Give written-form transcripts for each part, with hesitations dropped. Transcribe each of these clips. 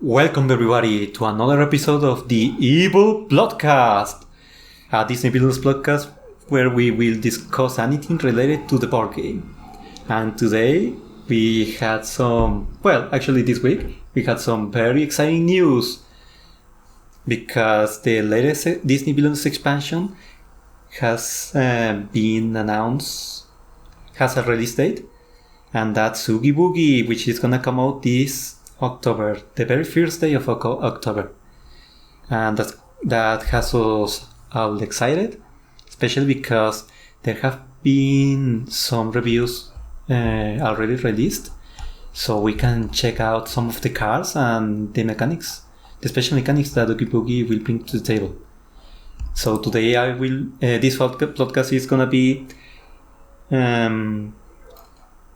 Welcome everybody to another episode of the Evil Plotcast, a Disney Villainous podcast where we will discuss anything related to the board game. And today we had this week we had some very exciting news because the latest Disney Villainous expansion has been announced, has a release date, and that's Oogie Boogie, which is gonna come out this October, the very first day of October, and that has us all excited, especially because there have been some reviews already released, so we can check out some of the cards and the mechanics, the special mechanics that Oogie Boogie will bring to the table. So today this podcast is gonna be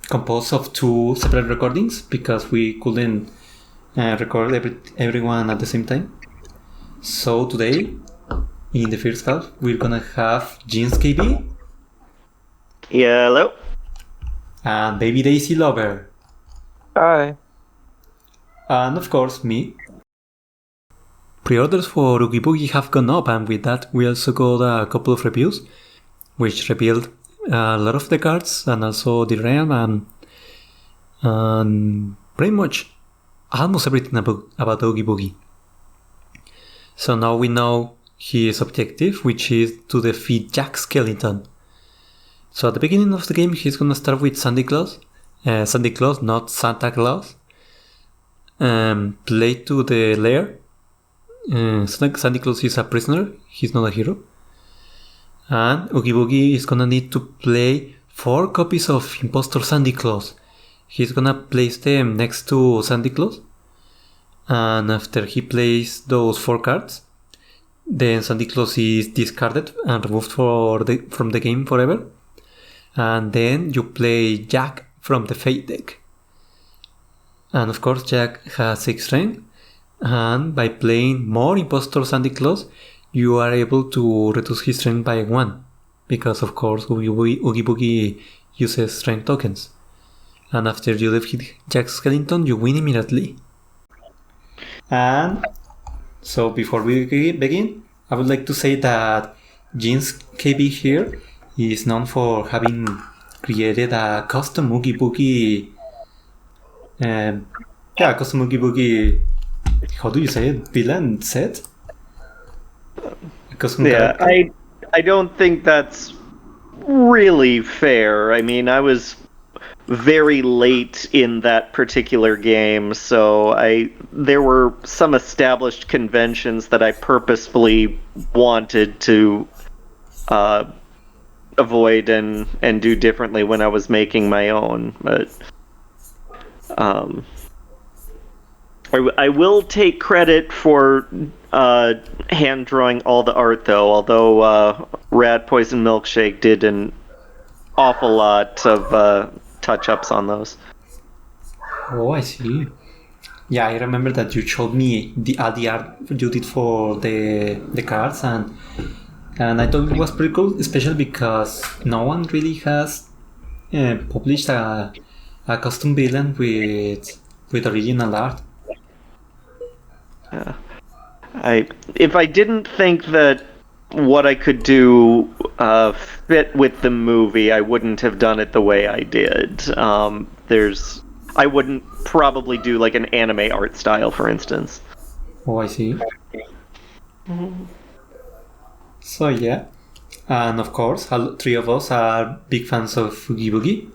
composed of two separate recordings because we couldn't record everyone at the same time. So today, in the first half, we're gonna have Jeans KB. Hello. And Babydaisylover. Hi. And of course, me. Pre-orders for Oogie Boogie have gone up, and with that, we also got a couple of reviews, which revealed a lot of the cards and also the realm and pretty much almost everything about Oogie Boogie. So now we know his objective, which is to defeat Jack Skellington. So at the beginning of the game, he's gonna start with Sandy Claus, not Santa Claus. Play to the lair. Sandy Claus is a prisoner, he's not a hero. And Oogie Boogie is gonna need to play 4 copies of Impostor Sandy Claus. He's gonna place them next to Sandy Claus, and after he plays those 4 cards, then Sandy Claus is discarded and removed from the game forever. And then you play Jack from the Fate deck. And of course Jack has 6 strength, and by playing more Impostor Sandy Claus, you are able to reduce his strength by 1, because of course Oogie Boogie uses strength tokens. And after you defeat Jack Skellington, you win immediately. And so before we begin, I would like to say that Jeans KB here is known for having created a custom Oogie Boogie. Custom Oogie Boogie. How do you say it? Villain set? I don't think that's really fair. I mean, I was very late in that particular game, so there were some established conventions that I purposefully wanted to avoid and do differently when I was making my own. But I will take credit for hand drawing all the art, though, although Rat Poison Milkshake did an awful lot of touch-ups on those. Oh, I see. Yeah, I remember that you showed me the art you did for the cards, and I thought it was pretty cool, especially because no one really has published a custom villain with original art. If I didn't think that what I could do fit with the movie, I wouldn't have done it the way I did. I wouldn't probably do like an anime art style, for instance. Oh, I see. So yeah, and of course, 3 of us are big fans of Oogie Boogie.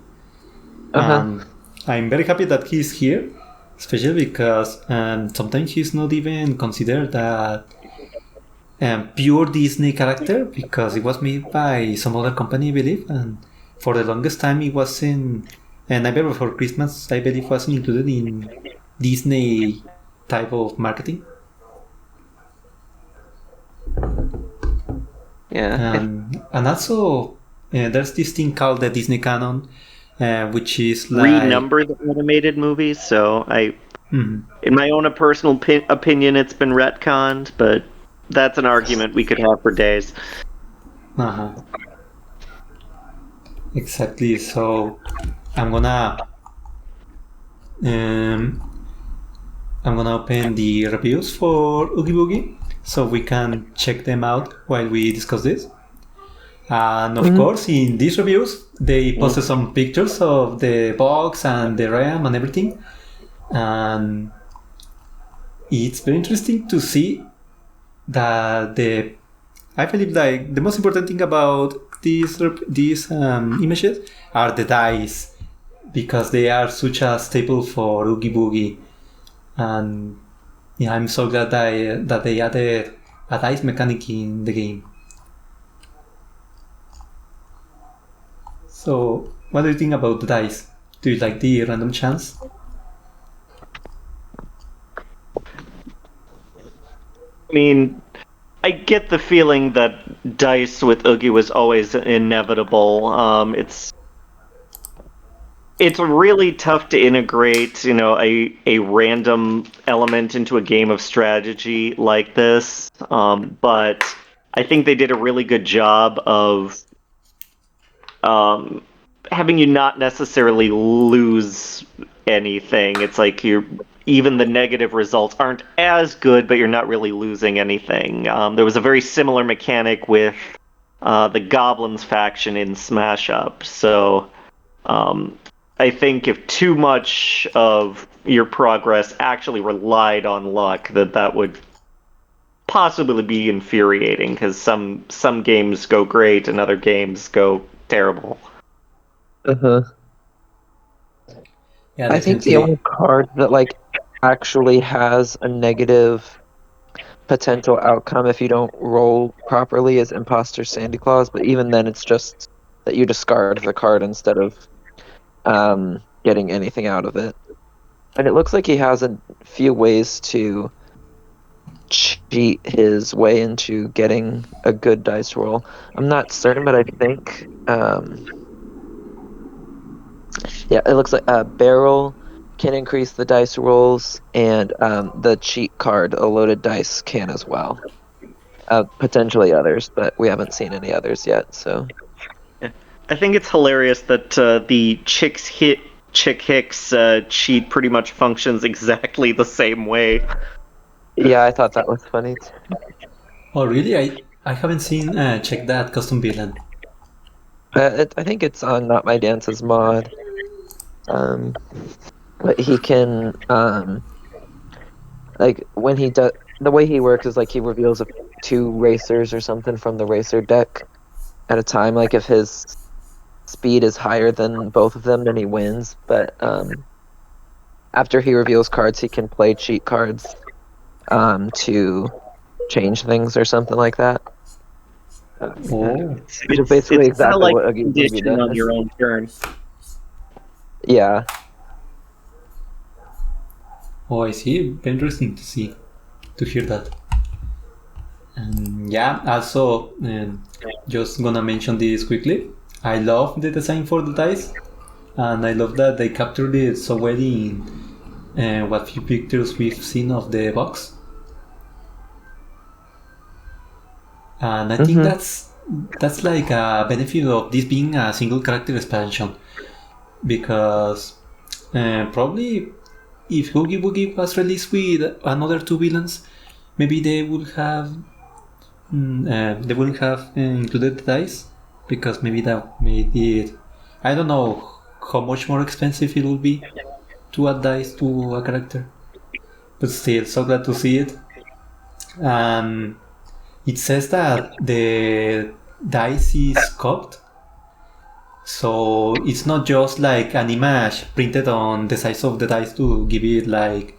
And I'm very happy that he's here, especially because sometimes he's not even considered that pure Disney character, because it was made by some other company, I believe, and for the longest time it wasn't. And Nightmare Before Christmas, I believe, wasn't included in Disney type of marketing. Yeah. And also, there's this thing called the Disney Canon, which is like renumber the animated movies. So in my own personal opinion, it's been retconned, but that's an argument we could have for days. Exactly. So I'm gonna I'm gonna open the reviews for Oogie Boogie so we can check them out while we discuss this. And of course, in these reviews, they posted some pictures of the box and the RAM and everything. And it's very interesting to see that I believe like the most important thing about these images are the dice, because they are such a staple for Oogie Boogie. And yeah, I'm so glad that they added a dice mechanic in the game. So, what do you think about the dice? Do you like the random chance? I mean, I get the feeling that dice with Oogie was always inevitable. It's really tough to integrate, a random element into a game of strategy like this. But I think they did a really good job of having you not necessarily lose anything. It's like even the negative results aren't as good, but you're not really losing anything. There was a very similar mechanic with the Goblins faction in Smash Up. So I think if too much of your progress actually relied on luck, that would possibly be infuriating, because some games go great and other games go terrible. Uh-huh. Yeah, I think the only card that actually has a negative potential outcome if you don't roll properly is Imposter Sandy Claus, but even then it's just that you discard the card instead of getting anything out of it. And it looks like he has a few ways to cheat his way into getting a good dice roll. I'm not certain, but I think yeah, it looks like a barrel can increase the dice rolls, and the cheat card, a loaded dice, can as well. Potentially others, but we haven't seen any others yet. So I think it's hilarious that the Chick Hicks cheat pretty much functions exactly the same way. yeah, I thought that was funny too. Oh, really? I haven't seen check that custom villain. I think it's on Not My Dance's mod. But he can when he does, the way he works is he reveals two racers or something from the racer deck at a time. Like if his speed is higher than both of them, then he wins. But after he reveals cards, he can play cheat cards to change things or something like that. Which is basically exactly what Oogie Boogie does. On your own turn. Yeah. Oh, I see. Very interesting to hear that. Yeah, also, just gonna mention this quickly. I love the design for the dice, and I love that they captured it so well in what few pictures we've seen of the box. And I think that's like a benefit of this being a single character expansion, because probably if Oogie Boogie was released with another two villains, maybe they wouldn't have included the dice, because maybe that made it, I don't know how much more expensive it will be to add dice to a character, but still so glad to see it. It says that the dice is cupped, so it's not just like an image printed on the size of the dice to give it like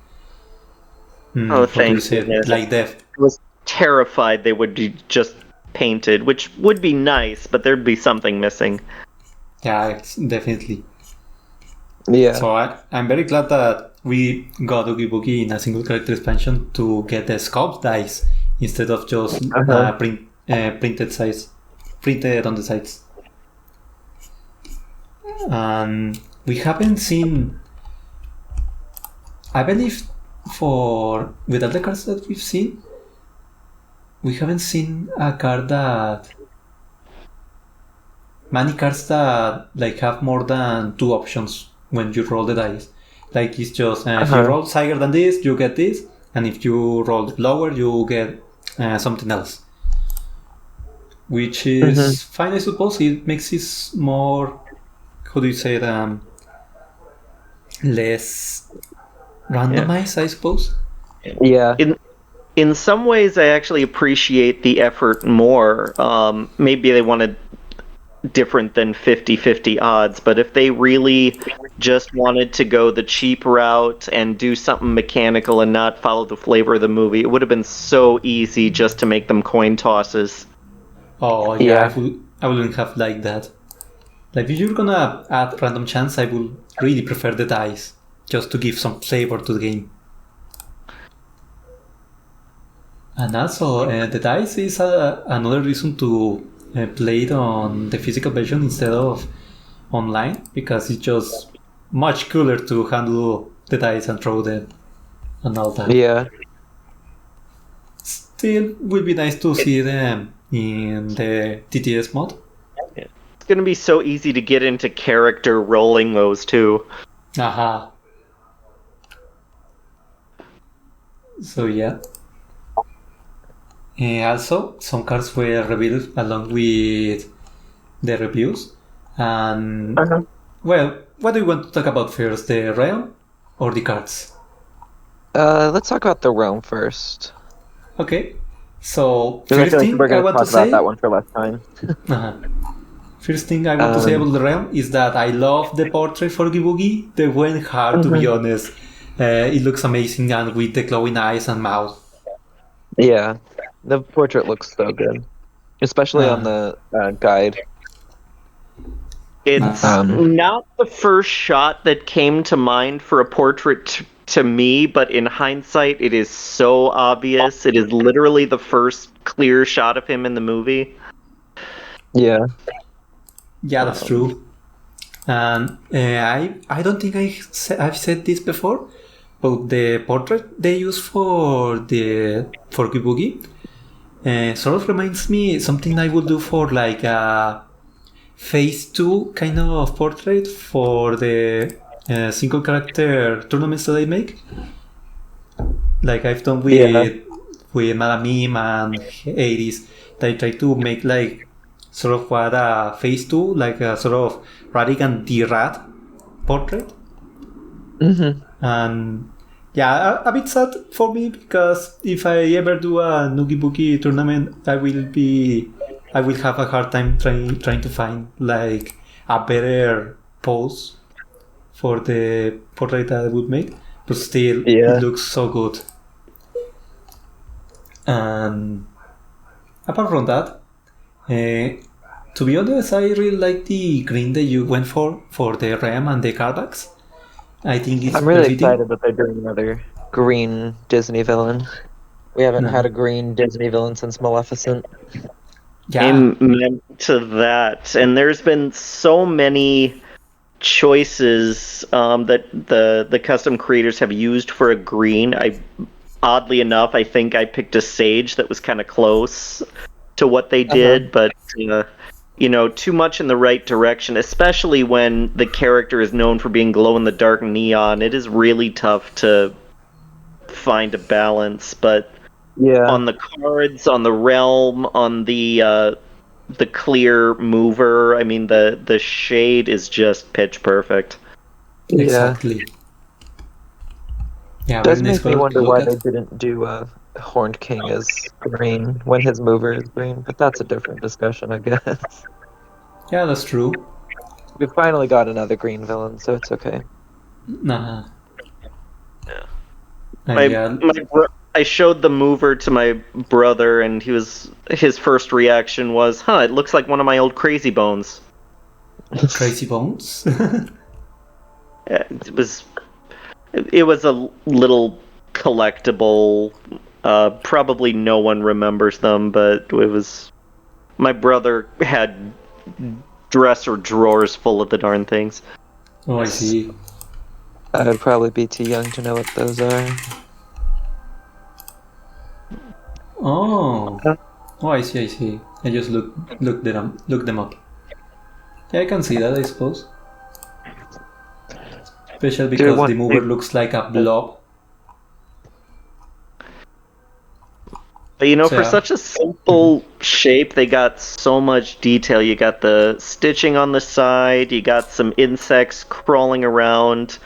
thank you. Like depth. I was terrified they would be just painted, which would be nice, but there'd be something missing. Yeah, definitely. Yeah. So I'm very glad that we got Oogie Boogie in a single character expansion to get the sculpt dice instead of just printed on the sides. And we haven't seen, I believe, with all the cards that we've seen, we haven't seen a card many cards that have more than two options when you roll the dice. Like it's just if you roll higher than this, you get this, and if you roll lower, you get something else. Which is fine, I suppose. It makes it more, how do you say it, less randomized, I suppose. Yeah. In some ways, I actually appreciate the effort more. Maybe they wanted different than 50-50 odds, but if they really just wanted to go the cheap route and do something mechanical and not follow the flavor of the movie, it would have been so easy just to make them coin tosses. Oh yeah, I wouldn't have liked that. Like if you're gonna add random chance, I would really prefer the dice, just to give some flavor to the game. And also, the dice is another reason to play it on the physical version instead of online, because it's just much cooler to handle the dice and throw them and all that. Yeah. Still, would be nice to see them in the TTS mod. It's gonna be so easy to get into character rolling those too. Aha. So yeah. Also, some cards were revealed along with the reviews. And well, what do you want to talk about first, the realm or the cards? Let's talk about the realm first. Okay. So I first feel like thing we're I going to want talk to say about that one for less time. First thing I want to say about the realm is that I love the portrait for Oogie Boogie. They went hard, to be honest. It looks amazing, and with the glowing eyes and mouth. Yeah, the portrait looks so good, especially on the guide. It's not the first shot that came to mind for a portrait to me, but in hindsight, it is so obvious. It is literally the first clear shot of him in the movie. Yeah. Yeah, that's true. And I don't think I've said this before, but the portrait they use for Oogie Boogie sort of reminds me something I would do for like a phase 2 kind of portrait for the single character tournaments that I make. Like I've done with Madame Mim and 80s. They try to make like sort of what a phase 2, like a sort of Radigan D-Rat portrait. And yeah, a bit sad for me, because if I ever do a Oogie Boogie tournament, I will have a hard time trying to find like a better pose for the portrait that I would make, but still it looks so good. And apart from that, to be honest, I really like the green that you went for the RAM and the cardbacks. I think it's I'm really befitting. excited that they're doing another green Disney villain. We haven't had a green Disney villain since Maleficent. Yeah. Amen to that. And there's been so many choices that the custom creators have used for a green. Oddly enough, I think I picked a sage that was kind of close to what they did, but too much in the right direction, especially when the character is known for being glow-in-the-dark neon. It is really tough to find a balance, but on the cards, on the realm, on the clear mover, I mean, the shade is just pitch perfect. Exactly. Yeah, it does make me wonder why they didn't do Horned King as green when his mover is green, but that's a different discussion, I guess. Yeah, that's true. We finally got another green villain, so it's okay. Nah. Yeah. I showed the mover to my brother, and his first reaction was, it looks like one of my old Crazy Bones. Crazy Bones? It was a little collectible. Probably no one remembers them, but it was... My brother had dresser drawers full of the darn things. Oh, I see. I would probably be too young to know what those are. Oh, I see. I just look them up. Yeah, I can see that, I suppose. Especially because the mover looks like a blob. But for such a simple shape, they got so much detail. You got the stitching on the side, you got some insects crawling around,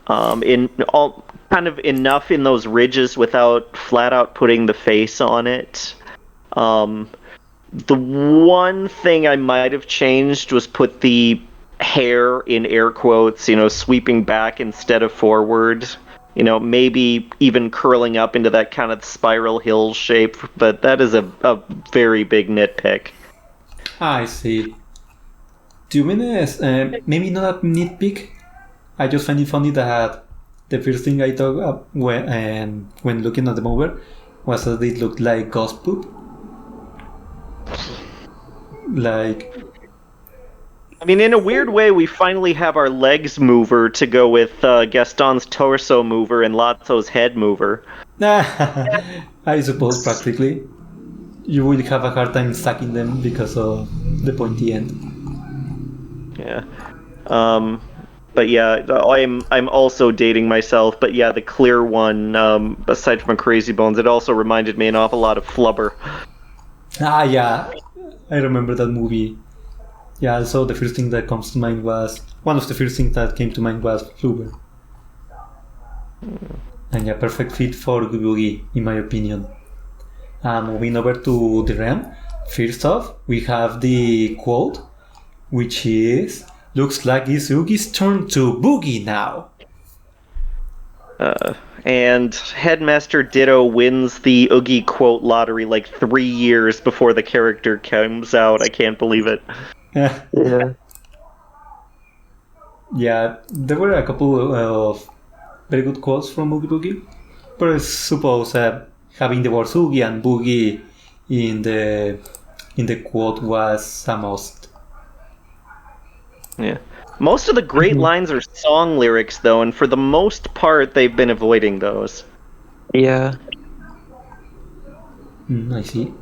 in all kind of enough in those ridges without flat out putting the face on it. The one thing I might have changed was put the hair in air quotes, sweeping back instead of forward. Maybe even curling up into that kind of spiral hill shape, but that is a very big nitpick. I see. To be honest, maybe not a nitpick. I just find it funny that the first thing I thought of when looking at the mover was that it looked like ghost poop. In a weird way, we finally have our legs mover to go with Gaston's torso mover and Lotso's head mover. I suppose practically. You would have a hard time stacking them because of the pointy end. Yeah. But yeah, I'm also dating myself. But yeah, the clear one, aside from Crazy Bones, it also reminded me an awful lot of Flubber. Yeah. I remember that movie. Yeah, also the first thing that comes to mind was... One of the first things that came to mind was Flubber. And yeah, perfect fit for Boogie, in my opinion. Moving over to the realm. First off, we have the quote, which is... Looks like it's Oogie's turn to Boogie now. And Headmaster Ditto wins the Oogie quote lottery 3 years before the character comes out. I can't believe it. Yeah. Yeah, there were a couple of very good quotes from Oogie Boogie, but I suppose having the words Oogie and Boogie in the quote was a must. Yeah. Most of the great lines are song lyrics, though, and for the most part, they've been avoiding those. Yeah. I see.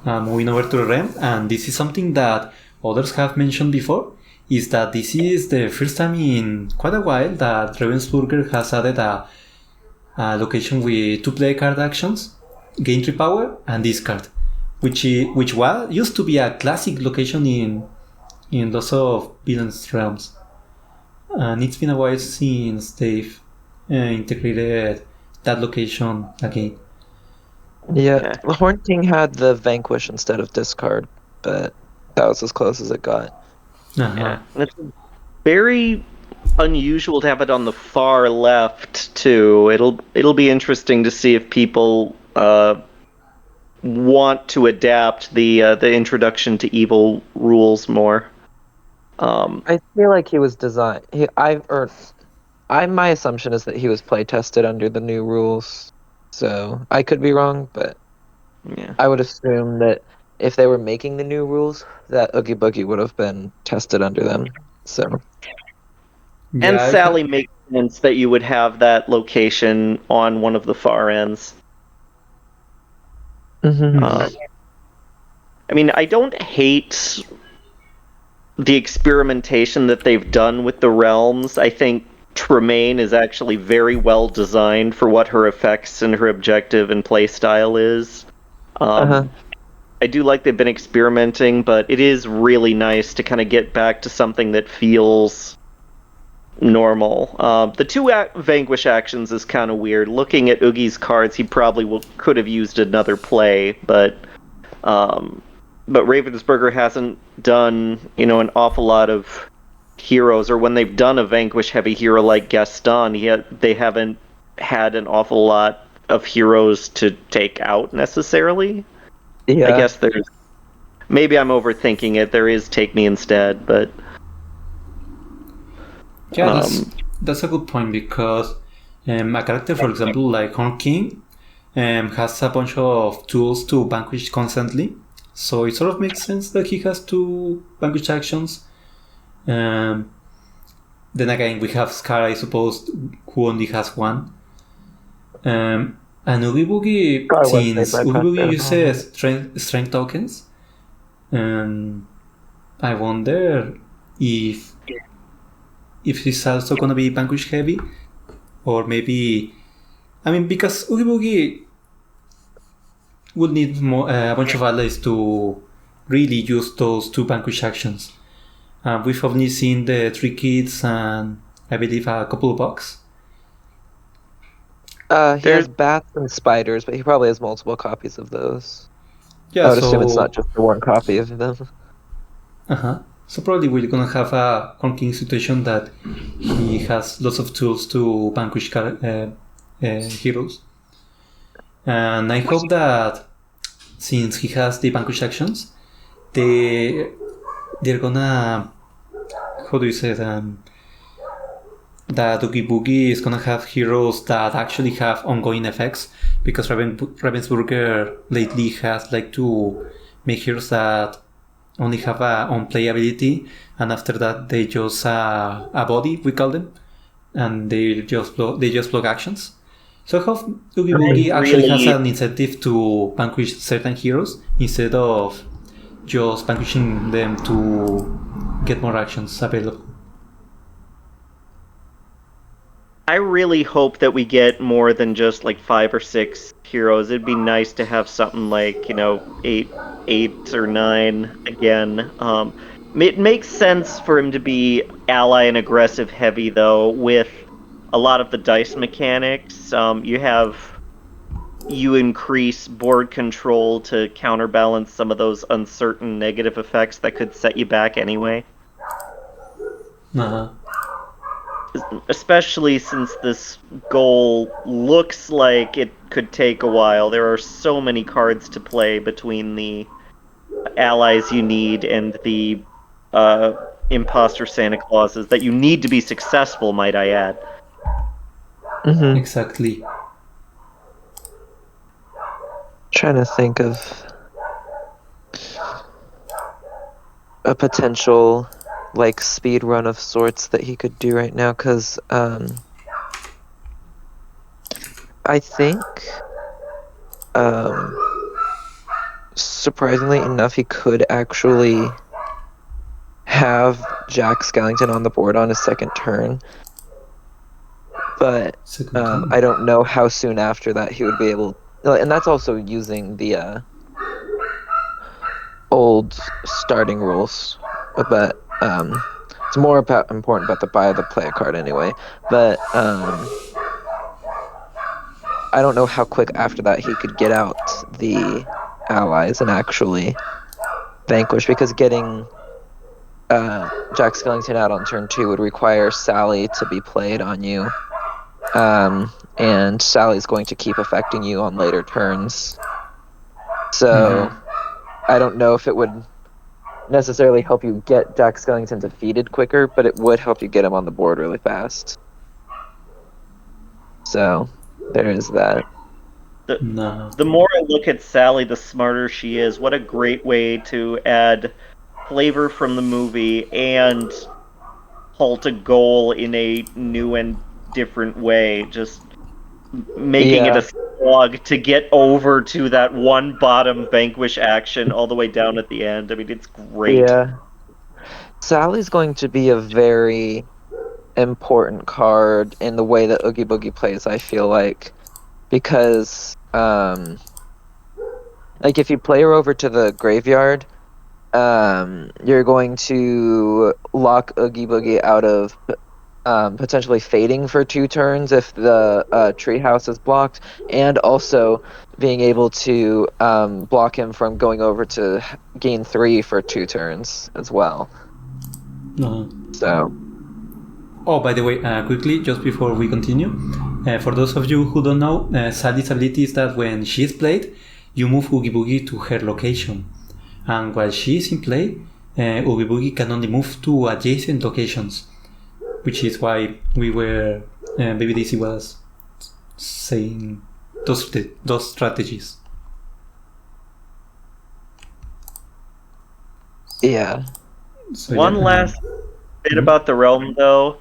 Moving over to the realm, and this is something that others have mentioned before, is that this is the first time in quite a while that Ravensburger has added a location with 2 play card actions, gain 3 power, and discard, which used to be a classic location in lots of Villainous realms. And it's been a while since they've integrated that location again. Yeah, the Horn King had the Vanquish instead of discard, but that was as close as it got. Yeah. It's very unusual to have it on the far left too. It'll be interesting to see if people want to adapt the introduction to evil rules more. I feel like he was designed. My assumption is that he was play tested under the new rules. So I could be wrong, but yeah. I would assume that if they were making the new rules, that Oogie Boogie would have been tested under them. So. And Sally makes sense that you would have that location on one of the far ends. Mm-hmm. I don't hate the experimentation that they've done with the realms. I think Tremaine is actually very well designed for what her effects and her objective and play style is. I do like they've been experimenting, but it is really nice to kind of get back to something that feels normal. The 2 Vanquish actions is kind of weird. Looking at Oogie's cards, he probably could have used another play, but Ravensburger hasn't done, an awful lot of heroes, or when they've done a Vanquish heavy hero like Gaston, they haven't had an awful lot of heroes to take out necessarily. Yeah. I guess maybe I'm overthinking it. There is Take Me Instead, but yeah, that's a good point, because a character, for example, like Horn King, has a bunch of tools to vanquish constantly, so it sort of makes sense that he has 2 vanquish actions. Then again, we have Scar, I suppose, who only has 1. And Oogie Boogie, since Oogie Boogie uses strength tokens, I wonder if if it's also gonna be Vanquish heavy, or maybe, I mean, because Oogie Boogie would need more a bunch of allies to really use those 2 Vanquish actions. We've only seen the 3 kids and I believe a couple of bugs. He has bats and spiders, but he probably has multiple copies of those. Yeah, I would assume it's not just the one copy of them. So probably we're gonna have a Corn King situation that he has lots of tools to vanquish heroes. And I hope that since he has the vanquish actions, they're gonna, how do you say that Oogie Boogie is gonna have heroes that actually have ongoing effects, because Ravensburger lately has like to make heroes that only have a on-play ability, and after that they just a body, we call them, and they just block actions. So I hope Oogie Boogie actually has an incentive to vanquish certain heroes instead of just vanquishing them to get more actions available. I really hope that we get more than just like 5 or 6 heroes. It'd be nice to have something like, 8 or 9 again. It makes sense for him to be ally and aggressive heavy, though, with a lot of the dice mechanics. You increase board control to counterbalance some of those uncertain negative effects that could set you back anyway. Especially since this goal looks like it could take a while. There are so many cards to play between the allies you need and the imposter Santa Clauses that you need to be successful, might I add. Mm-hmm. Exactly. Trying to think of a potential like speed run of sorts that he could do right now, because I think surprisingly enough he could actually have Jack Skellington on the board on his second turn, but I don't know how soon after that he would be able, and that's also using the old starting rules, but it's more important about the buy the play card anyway. But I don't know how quick after that he could get out the allies and actually vanquish, because getting Jack Skellington out on turn 2 would require Sally to be played on you, and Sally's going to keep affecting you on later turns. So I don't know if it would necessarily help you get Jack Skellington defeated quicker, but it would help you get him on the board really fast. So there is that. The more I look at Sally, the smarter she is. What a great way to add flavor from the movie and halt a goal in a new and different way. Just making it a slog to get over to that one bottom vanquish action all the way down at the end. I mean, it's great. Yeah. Sally's going to be a very important card in the way that Oogie Boogie plays, I feel like, because like if you play her over to the graveyard, you're going to lock Oogie Boogie out of potentially fading for 2 turns if the treehouse is blocked, and also being able to block him from going over to gain 3 for 2 turns as well. So. Oh, by the way, quickly, just before we continue, for those of you who don't know, Sally's ability is that when she is played, you move Oogie Boogie to her location. And while she is in play, Oogie Boogie can only move to adjacent locations, which is why Baby Daisy was saying those strategies. Yeah. So, One last bit about the realm, though.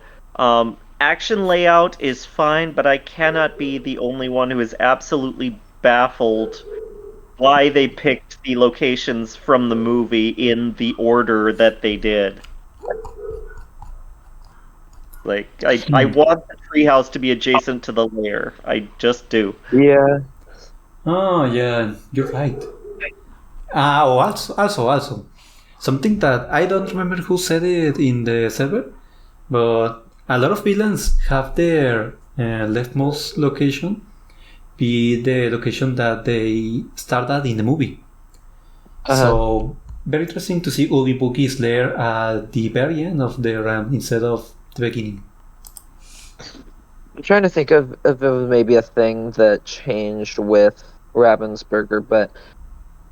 Action layout is fine, but I cannot be the only one who is absolutely baffled why they picked the locations from the movie in the order that they did. Like, I want the treehouse to be adjacent to the lair. I just do. Yeah. Oh yeah, you're right. Also, something that I don't remember who said it in the server, but a lot of villains have their leftmost location be the location that they started in the movie. So very interesting to see Oogie Boogie's lair at the very end of the run instead of the beginning. I'm trying to think of if it was maybe a thing that changed with Ravensburger, but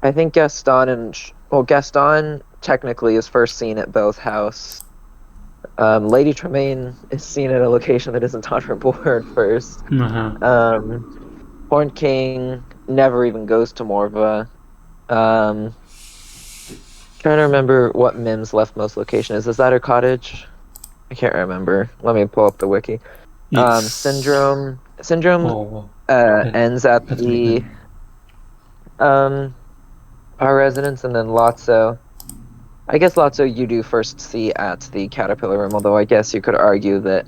I think Gaston technically is first seen at both house. Lady Tremaine is seen at a location that isn't on her board first. Horn King never even goes to Morva. Trying to remember what Mim's leftmost location is. Is that her cottage? I can't remember. Let me pull up the wiki. Syndrome ends at the our residence, and then Lotso. I guess Lotso you do first see at the Caterpillar Room, although I guess you could argue that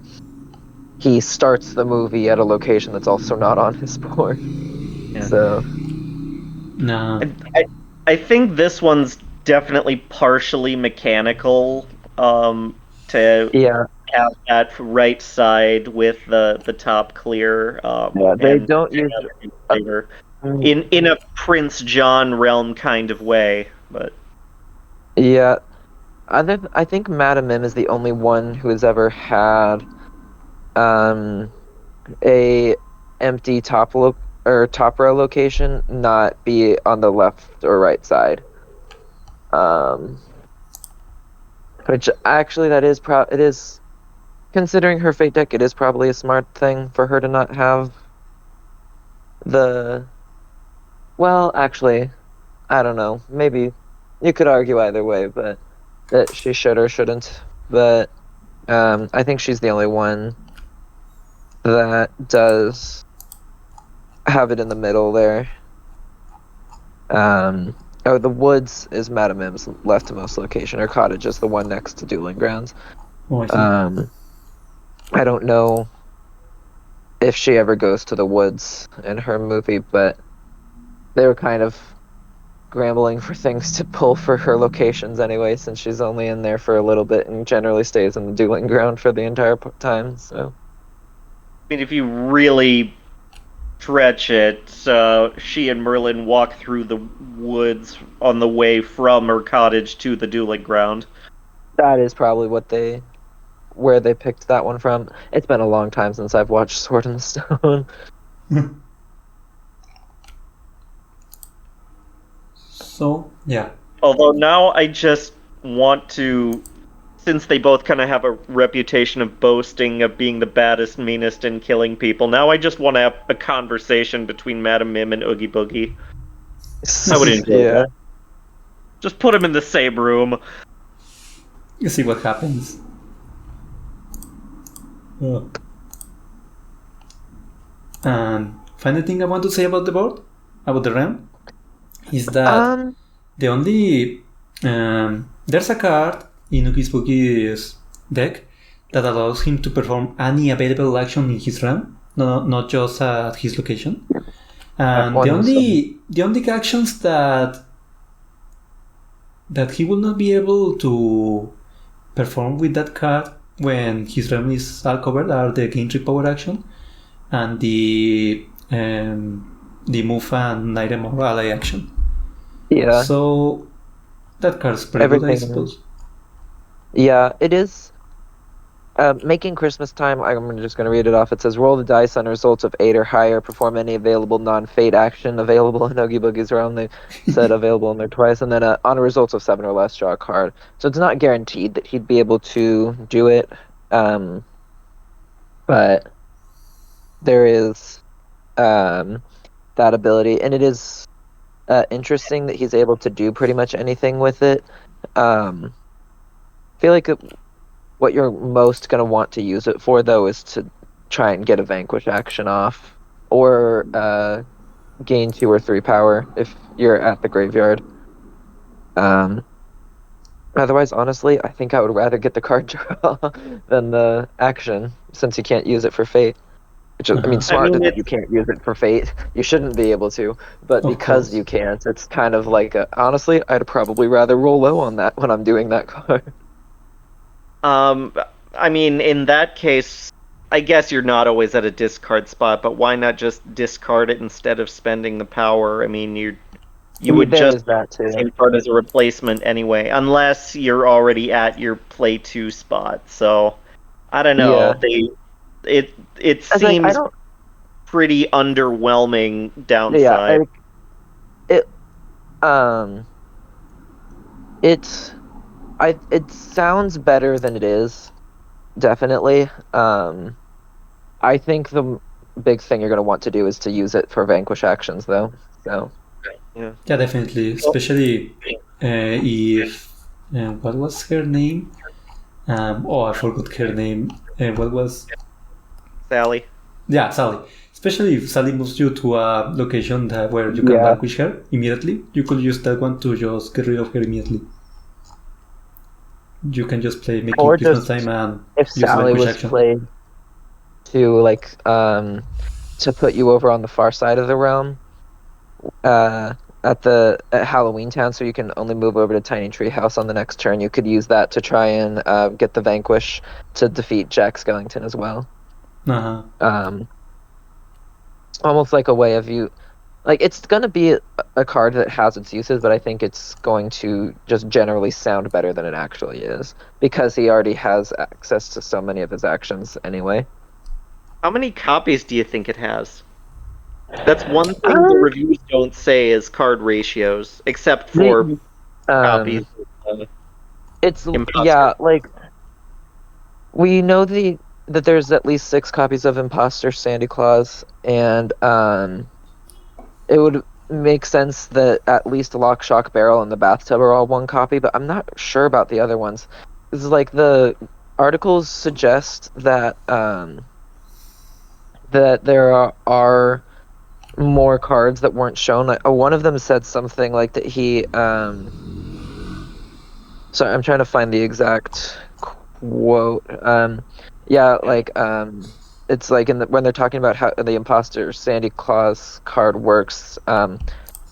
he starts the movie at a location that's also not on his board. Yeah. So no. I think this one's definitely partially mechanical. To have that right side with the top clear. They don't use in a Prince John realm kind of way, but yeah, I think Madame Mim is the only one who has ever had a empty top row location not be on the left or right side. Which actually that is it is, considering her fate deck, it is probably a smart thing for her to not have well, actually, I don't know. Maybe you could argue either way, but that she should or shouldn't. But I think she's the only one that does have it in the middle there. The woods is Madame Mim's leftmost location. Her cottage is the one next to Dueling Grounds. I don't know if she ever goes to the woods in her movie, but they were kind of scrambling for things to pull for her locations anyway, since she's only in there for a little bit and generally stays in the Dueling Ground for the entire time. So, I mean, if you really stretch it, she and Merlin walk through the woods on the way from her cottage to the Dueling Ground. That is probably where they picked that one from. It's been a long time since I've watched Sword in the Stone. So, yeah. Although now I just want to, since they both kind of have a reputation of boasting of being the baddest, meanest, and killing people, now I just want to have a conversation between Madame Mim and Oogie Boogie. I would enjoy that. Just put them in the same room. You see what happens. And final thing I want to say about the board, about the realm, is that the only there's a card in Oogie Boogie's deck that allows him to perform any available action in his realm, not just at his location. And the only actions that he will not be able to perform with that card when his realm is all covered are the gain 3 power action and the move and item or ally action. Yeah. So that card's pretty good, I suppose. Yeah, it is. Making Christmas time, I'm just going to read it off. It says, roll the dice on results of 8 or higher, perform any available non-fate action available in Oogie Boogie's realm. They said available in there twice. And then on results of 7 or less, draw a card. So it's not guaranteed that he'd be able to do it. But there is that ability. And it is interesting that he's able to do pretty much anything with it. I feel like what you're most going to want to use it for, though, is to try and get a Vanquish action off. Or gain 2 or 3 power if you're at the graveyard. Otherwise, honestly, I think I would rather get the card draw than the action, since you can't use it for fate. Which is, I mean, Uh-huh. I smart mean, that you it's can't use it for fate. You shouldn't be able to, but Of because course. you can't, it's kind of like honestly, I'd probably rather roll low on that when I'm doing that card. um, I mean, in that case, I guess you're not always at a discard spot, but why not just discard it instead of spending the power? I mean, you would There just is that use the too. same card as a replacement anyway, unless you're already at your play two spot. So I don't know. Yeah, It it's like I seems don't. pretty underwhelming Yeah, downside. like it. Um, it's. It sounds better than it is. Definitely. I think the big thing you're gonna want to do is to use it for vanquish actions, though. So. Yeah. Yeah, definitely. Especially if what was her name? I forgot her name. What was? Sally. Yeah, Sally. Especially if Sally moves you to a location where you can Yeah. vanquish her immediately, you could use that one to just get rid of her immediately. You can just play making Or Christmas just time and if use Sally vanquish was action. played to to put you over on the far side of the realm at Halloween Town, so you can only move over to Tiny Tree House on the next turn. You could use that to try and get the vanquish to defeat Jack Skellington as well. Uh-huh. Almost like a way of you. Like, it's going to be a card that has its uses, but I think it's going to just generally sound better than it actually is, because he already has access to so many of his actions anyway. How many copies do you think it has? That's one thing the Um, reviews don't say is card ratios, except for copies. um, Of, it's, Imposter. yeah, like, we know that there's at least 6 copies of Imposter Sandy Claus, and it would make sense that at least Lock, Shock, Barrel, and the Bathtub are all 1 copy, but I'm not sure about the other ones. It's like the articles suggest that that there are more cards that weren't shown. Like, one of them said something like that he sorry, I'm trying to find the exact quote. Yeah, like it's like when they're talking about how the imposter Sandy Claus card works.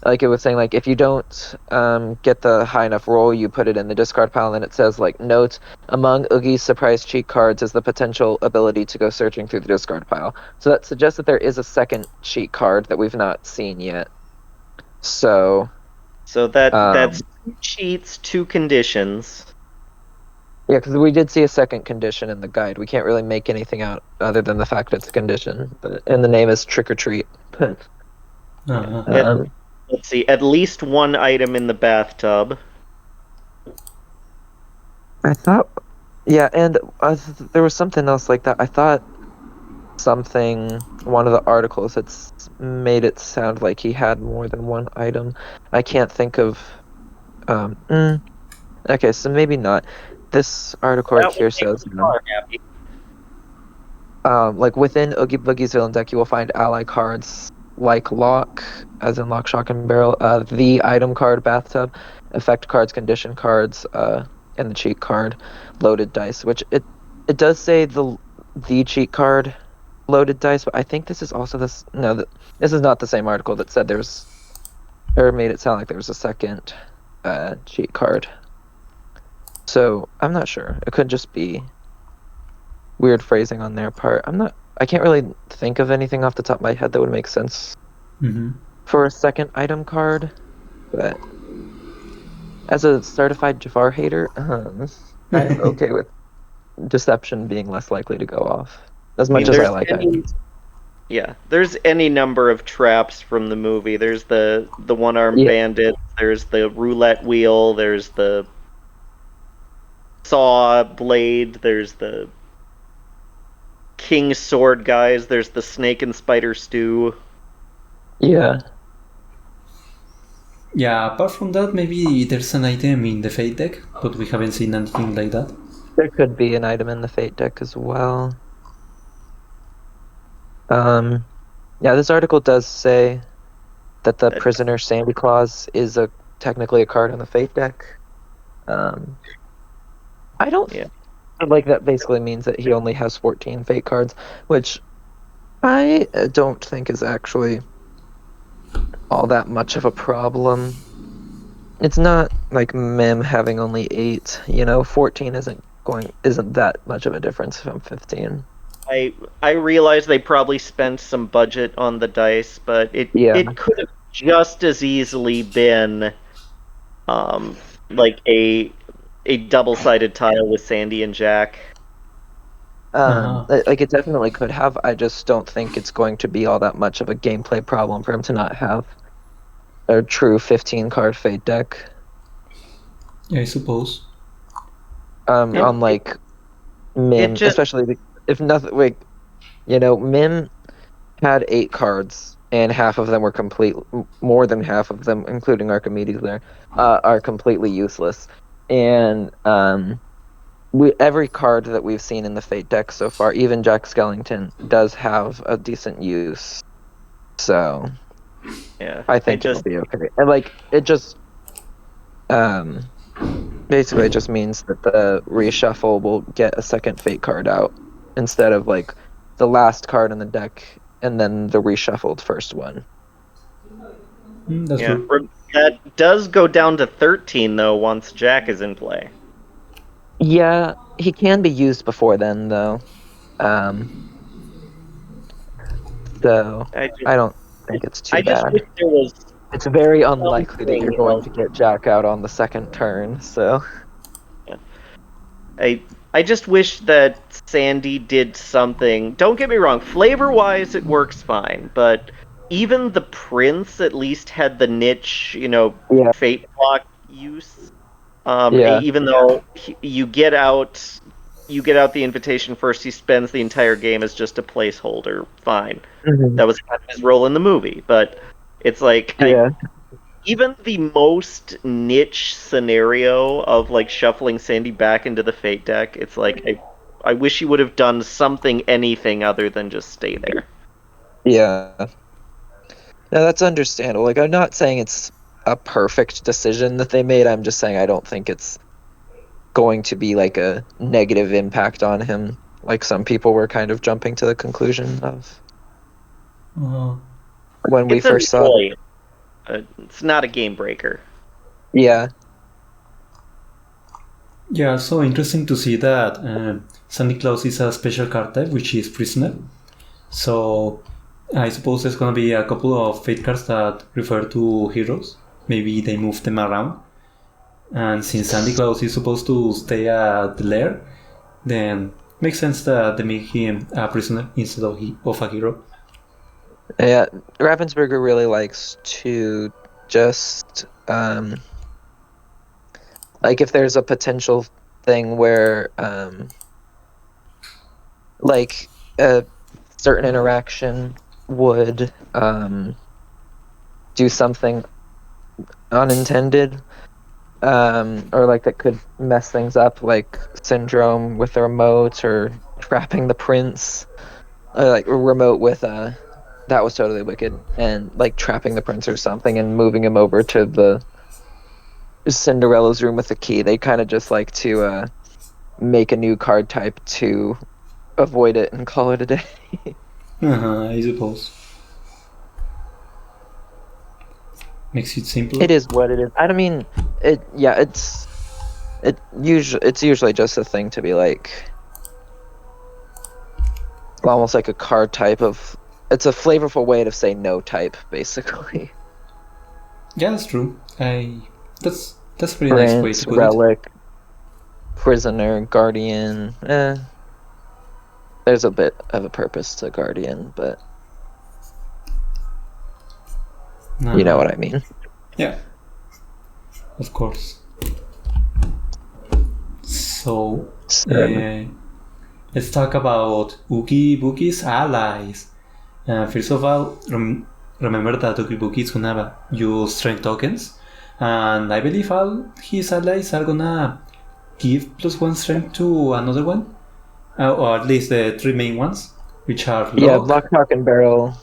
Like it was saying, like if you don't get the high enough roll, you put it in the discard pile, and then it says like note among Oogie's surprise cheat cards is the potential ability to go searching through the discard pile. So that suggests that there is a second cheat card that we've not seen yet. So That's 2 cheats, 2 conditions. yeah, because we did see a second condition in the guide. We can't really make anything out other than the fact it's a condition, and the name is Trick or Treat. But Uh-huh. Let's see, at least 1 item in the bathtub. I thought, yeah, and there was something else like that. I thought one of the articles had made it sound like he had more than 1 item. I can't think of. Okay, so maybe not. This article right That here would make says, me far happy. like within Oogie Boogie's villain deck, you will find ally cards like Lock, as in Lock, Shock, and Barrel, the item card Bathtub, effect cards, condition cards, and the cheat card Loaded Dice, which it does say the cheat card Loaded Dice, but I think this is also this. No, this is not the same article that said there's, or made it sound like there was a second cheat card. So I'm not sure. It could just be weird phrasing on their part. I can't really think of anything off the top of my head that would make sense for a second item card. But as a certified Jafar hater, I'm okay with Deception being less likely to go off. As much as I like items. Yeah, there's any number of traps from the movie. There's the one-armed Yeah. bandit, there's the roulette wheel, there's the saw blade, there's the king sword guys, there's the snake and spider stew. Yeah. Yeah, apart from that, maybe there's an item in the Fate deck, but we haven't seen anything like that. There could be an item in the Fate deck as well. Yeah, this article does say that the Prisoner Sandy Claus is technically a card in the Fate deck. I don't Yeah. like that. Basically means that he only has 14 fate cards, which I don't think is actually all that much of a problem. It's not like Mim having only 8. 14 isn't that much of a difference from 15. I realize they probably spent some budget on the dice, but Yeah. it could have just as easily been like a double-sided tile with Sandy and Jack. Like it definitely could have. I just don't think it's going to be all that much of a gameplay problem for him to not have a true 15 card fate deck. Yeah, I suppose. Unlike Mim, especially if nothing. Like, Mim had 8 cards, and half of them were more than half of them, including Archimedes there, are completely useless. And every card that we've seen in the Fate deck so far, even Jack Skellington, does have a decent use. So, yeah, I think it'll be okay. And it just basically it just means that the reshuffle will get a second Fate card out instead of the last card in the deck and then the reshuffled first one. That's true. That does go down to 13 though once Jack is in play. Yeah, he can be used before then though. So I don't think it's too bad. I just wish there was. It's very unlikely that you're going to get Jack out on the second turn. So yeah. I just wish that Sandy did something. Don't get me wrong, flavor-wise it works fine, but even the Prince at least had the niche, fate block use. Even though you get out the invitation first, he spends the entire game as just a placeholder. Fine, that was kind of his role in the movie, but it's like even the most niche scenario of shuffling Sandy back into the Fate deck, it's like I wish he would have done anything other than just stay there. Yeah, no, that's understandable. I'm not saying it's a perfect decision that they made. I'm just saying I don't think it's going to be a negative impact on him, like some people were kind of jumping to the conclusion of when we first saw it. It's not a game breaker. Yeah. Yeah, so interesting to see that Santa Claus is a special card type, which is Prisoner. So I suppose there's going to be a couple of fate cards that refer to heroes. Maybe they move them around. And since Santa Claus is supposed to stay at the lair, then makes sense that they make him a prisoner instead of a hero. Yeah, Ravensburger really likes to just if there's a potential thing where a certain interaction would do something unintended, or that could mess things up, like Syndrome with the remote, or trapping the prince, or remote with that was totally wicked, and trapping the prince or something and moving him over to the Cinderella's room with the key. They kind of just like to make a new card type to avoid it and call it a day. I suppose. Makes it simpler. It is what it is. I don't mean it. Yeah, it's usually just a thing to be almost like a card type of. It's a flavorful way to say no type, basically. Yeah, that's true. That's a pretty nice way to put Relic, Prisoner, Guardian. There's a bit of a purpose to Guardian, but you know what I mean. Yeah, of course. So, let's talk about Oogie Boogie's allies. First of all, remember that Oogie Boogie is gonna use strength tokens, and I believe all his allies are gonna give +1 strength to another one, or at least the 3 main ones, which are Lock, Talk, and Barrel.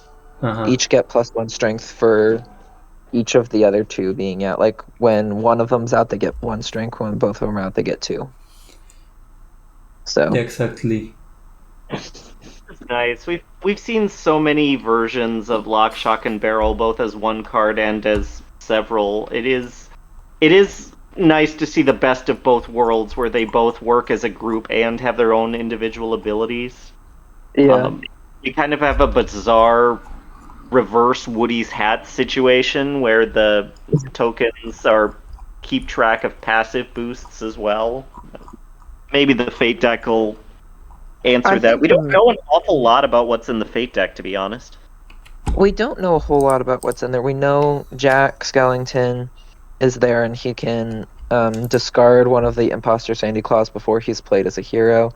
Each get +1 strength for each of the other 2 being out. When one of them's out, they get 1 strength. When both of them are out, they get 2. So Yeah, exactly. It's nice. We've seen so many versions of Lock, Shock, and Barrel, both as one card and as several. It is nice to see the best of both worlds, where they both work as a group and have their own individual abilities. yeah, We kind of have a bizarre reverse Woody's hat situation where the tokens are keep track of passive boosts as well. Maybe the Fate deck will answer I that. think We don't know an awful lot about what's in the Fate deck, to be honest. we don't know a whole lot about what's in there. We know Jack Skellington is there, and he can discard one of the Imposter Sandy Claus before he's played as a hero.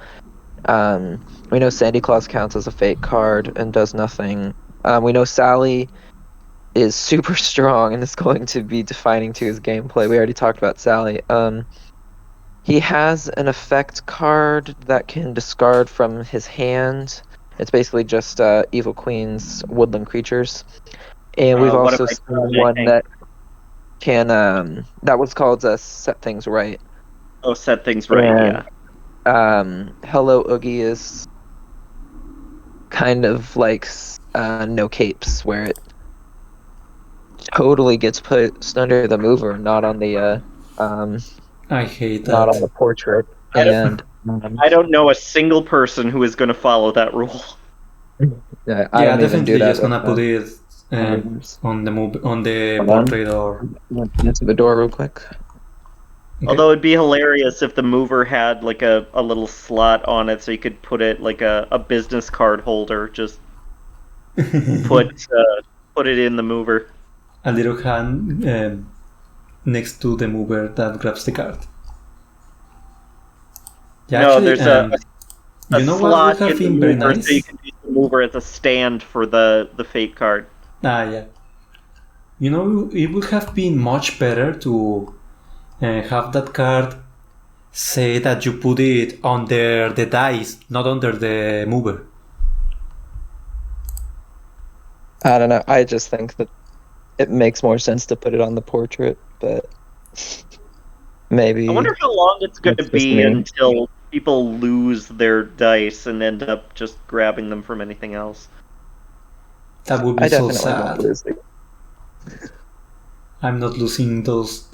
We know Sandy Claus counts as a fake card and does nothing. We know Sally is super strong and is going to be defining to his gameplay. We already talked about Sally. He has an effect card that can discard from his hand. It's basically just Evil Queen's woodland creatures. And we've What also am I seen doing, I one think? that can that was called Set Things Right. Oh, set things right, And, yeah. Hello Oogie is kind of like No Capes, where it totally gets put under the mover, not on the I hate not on that. the portrait. I don't- And I don't know a single person who is going to follow that rule. yeah, I Yeah, don't even definitely do that just with gonna put it on the portrait or Answer the door real quick. okay. Although it'd be hilarious if the mover had like a little slot on it so you could put it like a business card holder. Just put it in the mover. a little hand next to the mover that grabs the card. Yeah, No, actually, there's a you know what slot would have in the been very mover so you nice? can use the mover as a stand for the fate card. Yeah. You know, it would have been much better to have that card say that you put it under the dice, not under the mover. I don't know. I just think that it makes more sense to put it on the portrait, but maybe I wonder how long it's going to that's just be me. until people lose their dice and end up just grabbing them from anything else. That would be I so definitely won't sad. lose it. I'm not losing those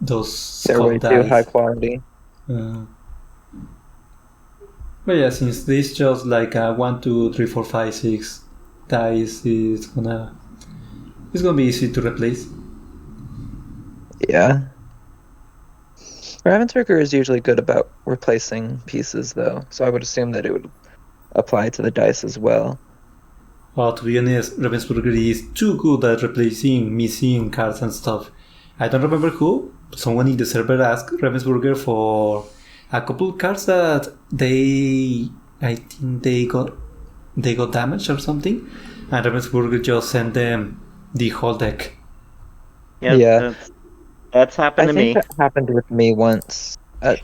They're skull way too high dice. quality. But yeah, since this just like a 1, 2, 3, 4, 5, 6 dice, it's gonna be easy to replace. Yeah. Ravensburger is usually good about replacing pieces, though, so I would assume that it would apply to the dice as well. Well, to be honest, Ravensburger is too good at replacing missing cards and stuff. I don't remember who, but someone in the server asked Ravensburger for a couple cards that I think they got damaged or something, and Ravensburger just sent them the whole deck. Yeah. That's happened I to think me. that happened with me once. I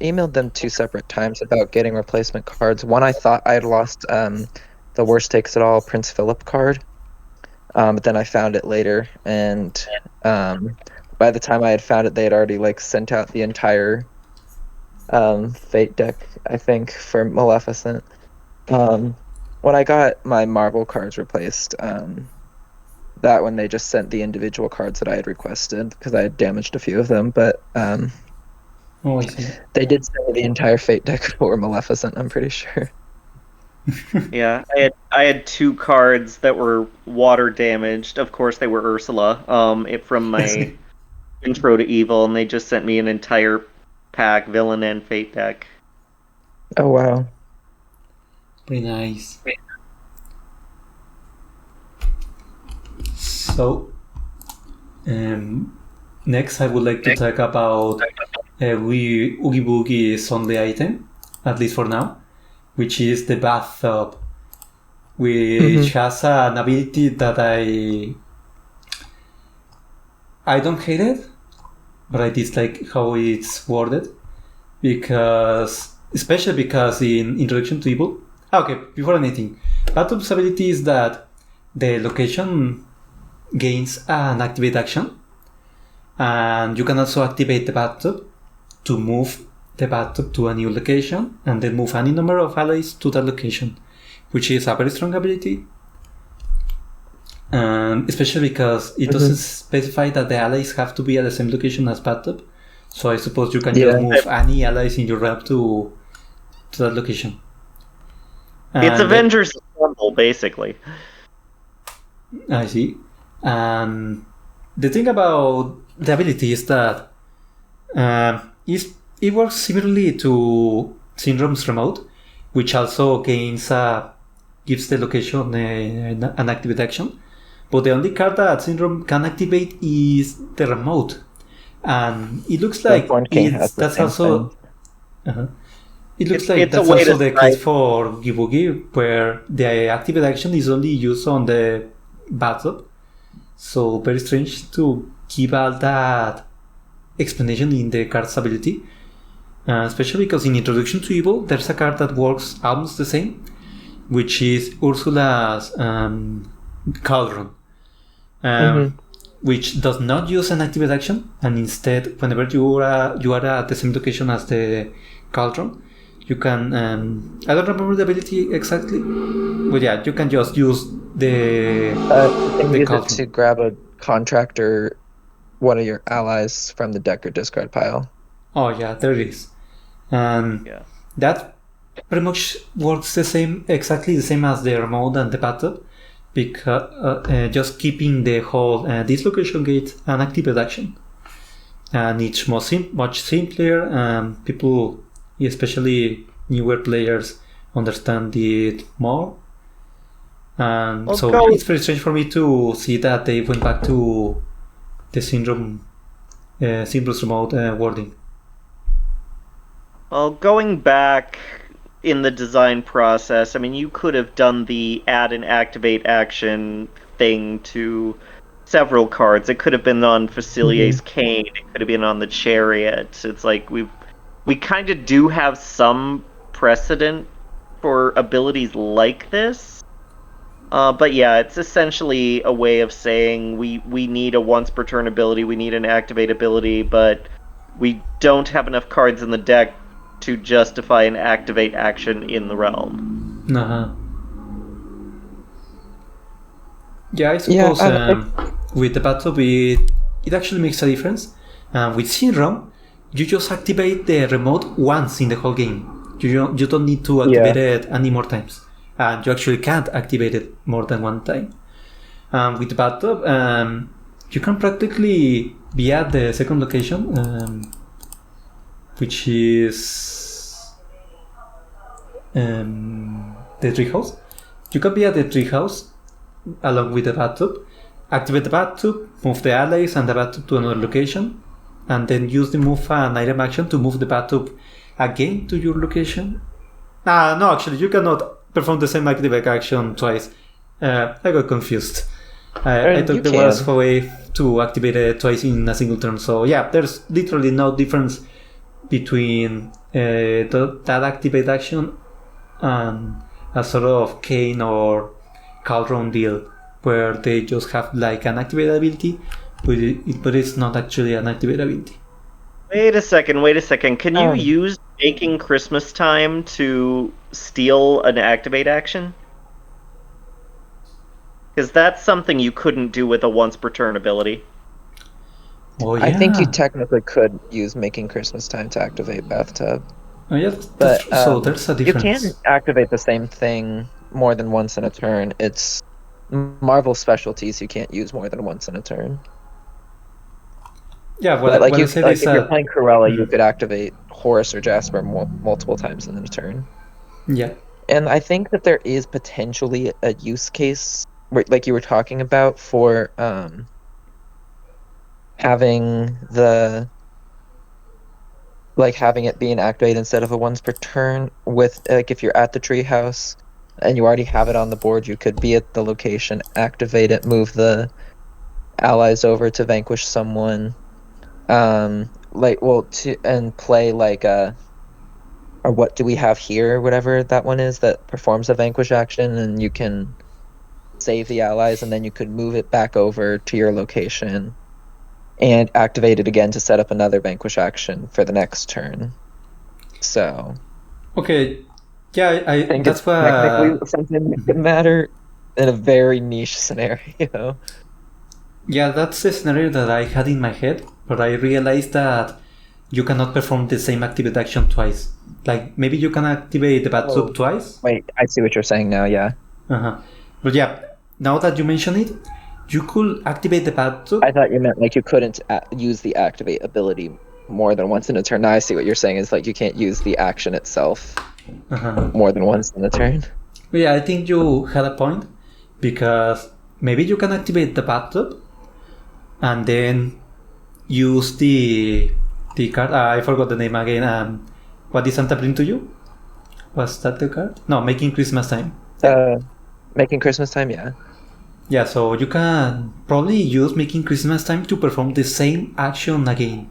emailed them 2 separate times about getting replacement cards. One, I thought I had lost the Worst Takes It All Prince Philip card, but then I found it later, and by the time I had found it, they had already like sent out the entire Fate deck, I think, for Maleficent. When I got my Marvel cards replaced, that one they just sent the individual cards that I had requested because I had damaged a few of them, but Oh, I see. they did send me the entire Fate deck for Maleficent, I'm pretty sure. Yeah, I had 2 cards that were water damaged. Of course, they were Ursula. From my intro to Evil, and they just sent me an entire pack, Villain and Fate deck. Oh wow. Pretty nice. So, next I would like to talk about Oogie Boogie's only item, at least for now, which is the bathtub, which has an ability that I don't hate it, but I dislike how it's worded, especially because in Introduction to Evil. Okay, before anything, bathtub's ability is that the location gains an activate action, and you can also activate the bathtub to move the bathtub to a new location and then move any number of allies to that location, which is a very strong ability. Especially because it doesn't specify that the allies have to be at the same location as bathtub. So I suppose you can just move any allies in your realm to that location. It's Avengers Assemble, basically. I see. And the thing about the ability is that it works similarly to Syndrome's remote, which also gives the location an activate action. But the only card that Syndrome can activate is the remote. And it looks like that's also... It looks like that's also the case for Boogie, where the activate action is only used on the bathtub. So very strange to keep all that explanation in the card's ability. Especially because in Introduction to Evil, there's a card that works almost the same, which is Ursula's Cauldron. Which does not use an activate action, and instead, whenever you are at the same location as the Cauldron, you can I don't remember the ability exactly, but yeah, you can just use the Cauldron to grab a contract or one of your allies from the deck or discard pile. Oh yeah, there it is. That pretty much works exactly the same as the remote and the bathtub, because just keeping the whole dislocation gate an activate action, and it's much simpler. People, especially newer players, understand it more, and it's very strange for me to see that they went back to the Syndrome's remote wording. Well, going back in the design process, I mean, you could have done the add and activate action thing to several cards. It could have been on Facilier's Cane. It could have been on the Chariot. It's like we kind of do have some precedent for abilities like this. But yeah, it's essentially a way of saying we need a once per turn ability, we need an activate ability, but we don't have enough cards in the deck to justify an activate action in the realm. Yeah, I suppose with the bathtub it actually makes a difference. With Syndrome, you just activate the remote once in the whole game. You don't need to activate it any more times. And you actually can't activate it more than one time. With the bathtub, you can practically be at the second location, which is the treehouse. You can be at the treehouse along with the bathtub, activate the bathtub, move the allies and the bathtub to another location, and then use the move an item action to move the bathtub again to your location. No, actually, you cannot perform the same activate action twice. I got confused. I thought there was a way to activate it twice in a single turn. So yeah, there's literally no difference between that activate action and a sort of Cane or Cauldron deal, where they just have like an activate ability, but it's not actually an activate ability. Wait a second. Can you use Making Christmas Time to steal an activate action? Because that's something you couldn't do with a once per turn ability. Oh, yeah. I think you technically could use Making Christmas Time to activate Bathtub. Oh yeah, but so there's a difference. You can activate the same thing more than once in a turn. It's Marvel specialties you can't use more than once in a turn. Yeah, well, but if you're playing Cruella, you could activate Horus or Jasper multiple times in a turn. Yeah. And I think that there is potentially a use case, like you were talking about, for having it being activated instead of a once per turn. With if you're at the treehouse and you already have it on the board, you could be at the location, activate it, move the allies over to vanquish someone, and play like or what do we have here, whatever that one is that performs a vanquish action, and you can save the allies, and then you could move it back over to your location and activate it again to set up another vanquish action for the next turn. So Okay, yeah, I think that's it's what. technically something that could matter in a very niche scenario. Yeah, that's the scenario that I had in my head, but I realized that you cannot perform the same activate action twice. Like maybe you can activate the bathtub Oh. twice. Wait, I see what you're saying now. Yeah, Uh-huh. But yeah, now that you mention it, you could activate the bathtub. I thought you meant like you couldn't use the activate ability more than once in a turn. Now I see what you're saying is like you can't use the action itself Uh-huh. more than once in a turn. But yeah, I think you had a point because maybe you can activate the bathtub and then use the card. I forgot the name again. What did Santa bring to you? Was that the card? No, making Christmas time. Making Christmas time, yeah. Yeah, so you can probably use making Christmas time to perform the same action again.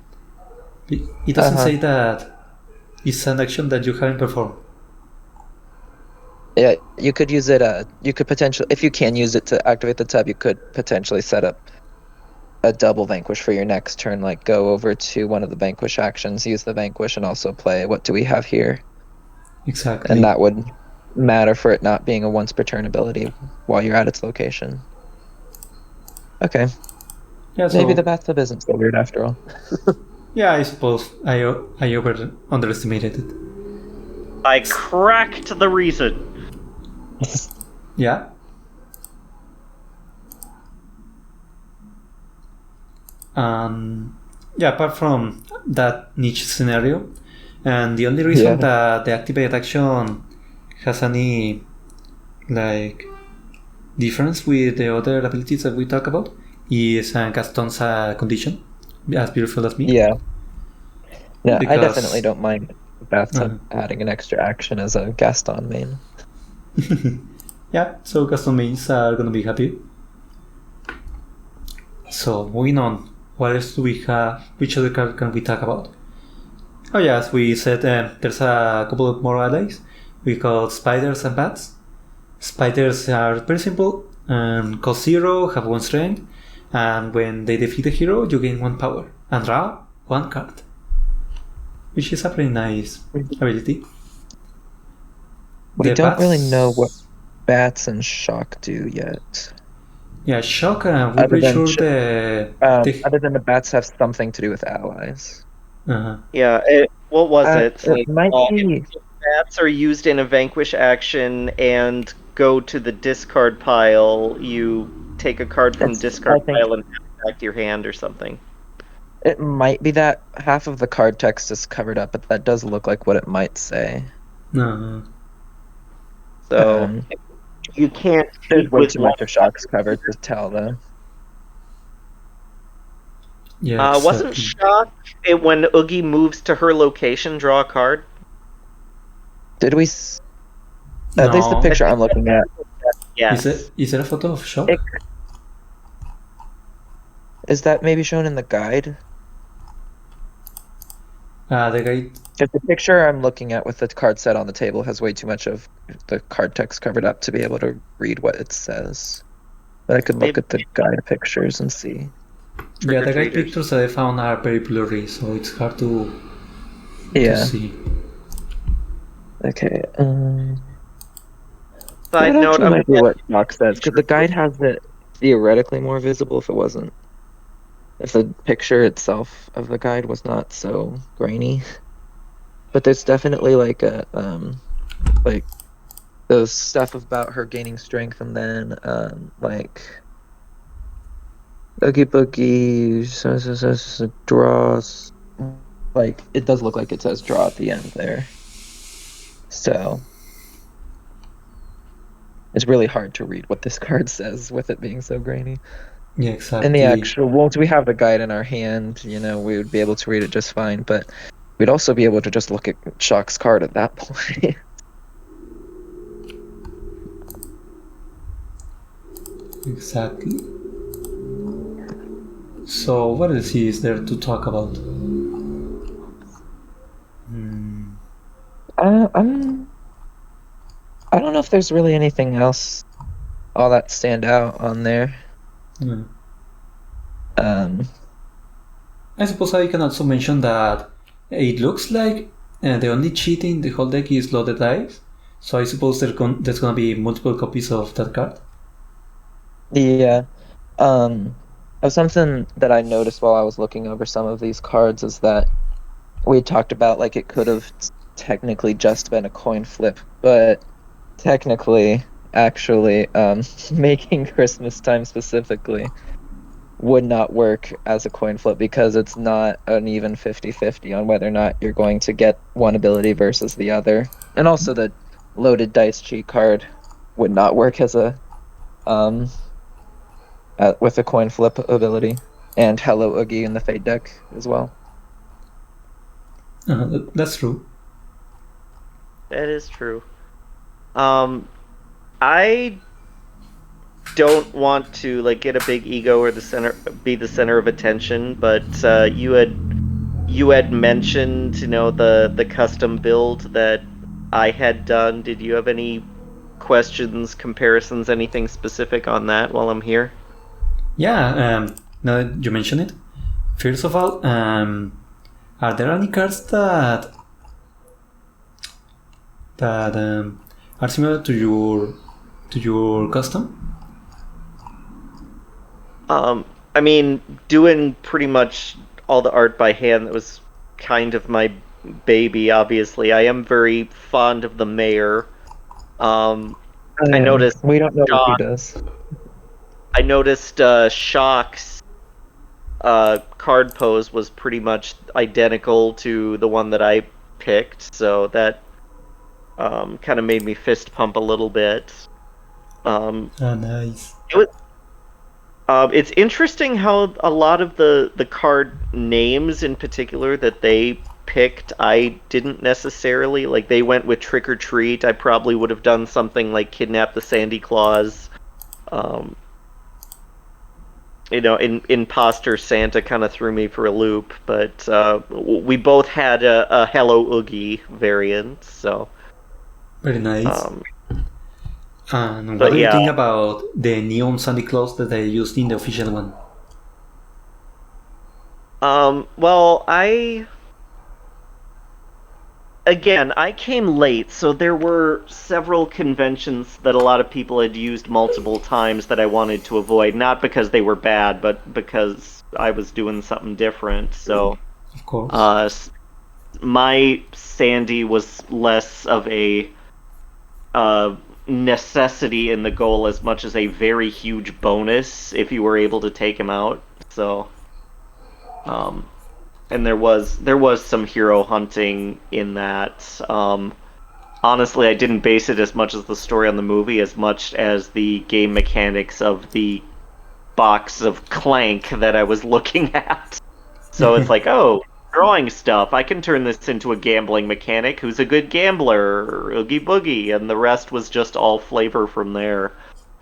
It doesn't say that it's an action that you haven't performed. Yeah, you could use it. You could potentially, if you can use it to activate the tab, you could potentially set up a double vanquish for your next turn. Like go over to one of the vanquish actions, use the vanquish, and also play what do we have here? Exactly. And that would matter for it not being a once per turn ability while you're at its location. Okay. Yeah, Maybe so, the bathtub isn't so weird after all. yeah, I suppose I underestimated it. I cracked the reason. Yeah. Yeah, apart from that niche scenario, and the only reason that the activate action has any like difference with the other abilities that we talk about is Gaston's condition, as beautiful as me. Yeah. No, Because, I definitely don't mind bathtub adding an extra action as a Gaston main. Yeah, so Gaston mains are gonna be happy. So moving on, what else do we have? Which other card can we talk about? Oh yeah, as we said, there's a couple of more allies. We call spiders and bats. Spiders are very simple. Cost 0, have 1 strength, and when they defeat a hero, you gain 1 power and draw 1 card, which is a pretty nice ability. We don't really know what bats and shock do yet. Yeah, shock. We're pretty sure other than the bats have something to do with allies. Yeah. What was it? It might be. If bats are used in a vanquish action and go to the discard pile, you take a card from discard pile and have it back to your hand or something. It might be that half of the card text is covered up, but that does look like what it might say. So you can't. There's way too much of shocks covered to tell though. Yeah, exactly. Wasn't shock when Oogie moves to her location, draw a card? Did we? At least the picture I'm looking at. Yes. Is there a photo of shock? Is that maybe shown in the guide? The guide. Just the picture I'm looking at with the card set on the table has way too much of the card text covered up to be able to read what it says. But I could look at the guide pictures and see. Yeah, the guide pictures that I found are very blurry, so it's hard to see. Okay. Side note, might be what Doc says, because the guide has it theoretically more visible if it wasn't. If the picture itself of the guide was not so grainy. But there's definitely like a like those stuff about her gaining strength, and then like Oogie Boogie draws. Like it does look like it says draw at the end there. So it's really hard to read what this card says with it being so grainy. Yeah, exactly. In the actual, once we have the guide in our hand, we would be able to read it just fine, but we'd also be able to just look at Shock's card at that point. Exactly. So, what else is there to talk about? I don't know if there's really anything else all that stand out on there. I suppose I can also mention that it looks like the only cheat in the whole deck is loaded dice. So I suppose there's gonna be multiple copies of that card. Yeah. Something that I noticed while I was looking over some of these cards is that we talked about like it could have technically just been a coin flip, but technically, actually, making Christmas time specifically would not work as a coin flip because it's not an even 50-50 on whether or not you're going to get one ability versus the other. And also the loaded dice cheat card would not work as a with a coin flip ability. And Hello Oogie in the Fate deck as well. That's true. That is true. I don't want to like get a big ego or be the center of attention, but you had mentioned, the custom build that I had done. Did you have any questions, comparisons, anything specific on that while I'm here? Yeah, now that you mention it, first of all, are there any cards that are similar to your custom? I mean, doing pretty much all the art by hand, that was kind of my baby, obviously. I am very fond of the mayor. I noticed we don't know what he does. I noticed Shock's card pose was pretty much identical to the one that I picked, so that kind of made me fist pump a little bit. Nice. It's interesting how a lot of the card names in particular that they picked, I didn't necessarily like. They went with Trick or Treat. I probably would have done something like Kidnap the Sandy Claus. Imposter Santa kind of threw me for a loop, but we both had a Hello Oogie variant, so. Very nice. And what do you think about the neon Santa Claus that they used in the official one? Well, I came late, so there were several conventions that a lot of people had used multiple times that I wanted to avoid, not because they were bad, but because I was doing something different, so. Of course. My Sandy was less of a necessity in the goal as much as a very huge bonus if you were able to take him out. So, and there was some hero hunting in that. Honestly, I didn't base it as much as the story on the movie as much as the game mechanics of the box of Clank that I was looking at. So it's like, oh, drawing stuff. I can turn this into a gambling mechanic. Who's a good gambler? Oogie Boogie, and the rest was just all flavor from there.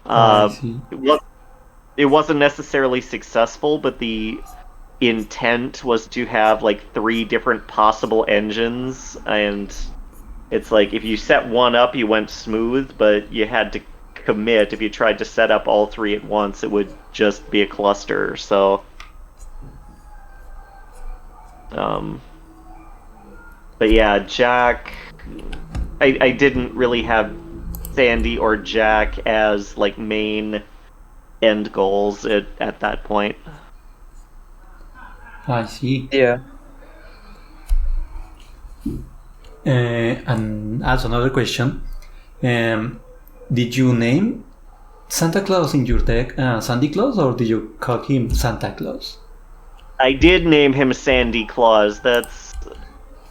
It wasn't necessarily successful, but the intent was to have like 3 different possible engines, and it's like if you set one up, you went smooth, but you had to commit. If you tried to set up all 3 at once, it would just be a cluster. So. But yeah, Jack, I didn't really have Sandy or Jack as like main end goals at that point. I see. Yeah. And as another question, did you name Santa Claus in your deck Sandy Claus, or did you call him Santa Claus? I did name him Sandy Claus.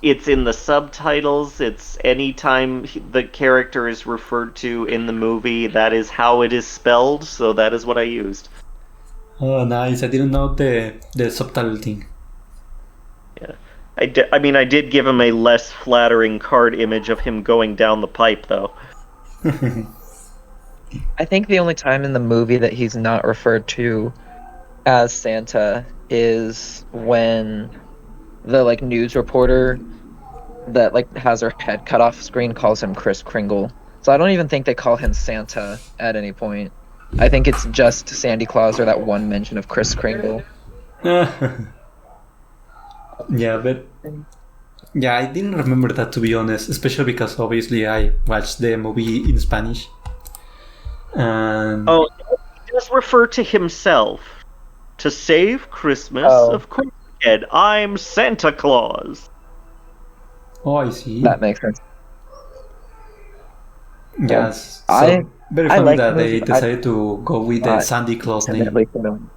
It's in the subtitles. It's anytime the character is referred to in the movie, that is how it is spelled, so that is what I used. Oh, nice. I didn't know the subtitle thing. Yeah. I did give him a less flattering card image of him going down the pipe, though. I think the only time in the movie that he's not referred to as Santa is when the like news reporter that like has her head cut off screen calls him Kris Kringle. So I don't even think they call him Santa at any point. I think it's just Sandy Claus or that one mention of Kris Kringle. Yeah, but Yeah, I didn't remember that, to be honest, especially because obviously I watched the movie in Spanish. And Oh, he does refer to himself. To save Christmas, Oh. of course, kid. I'm Santa Claus. oh, I see. That makes sense. Yes, I so very I funny like the that movie. they decided to go with the Sandy Claus name. Definitely, film.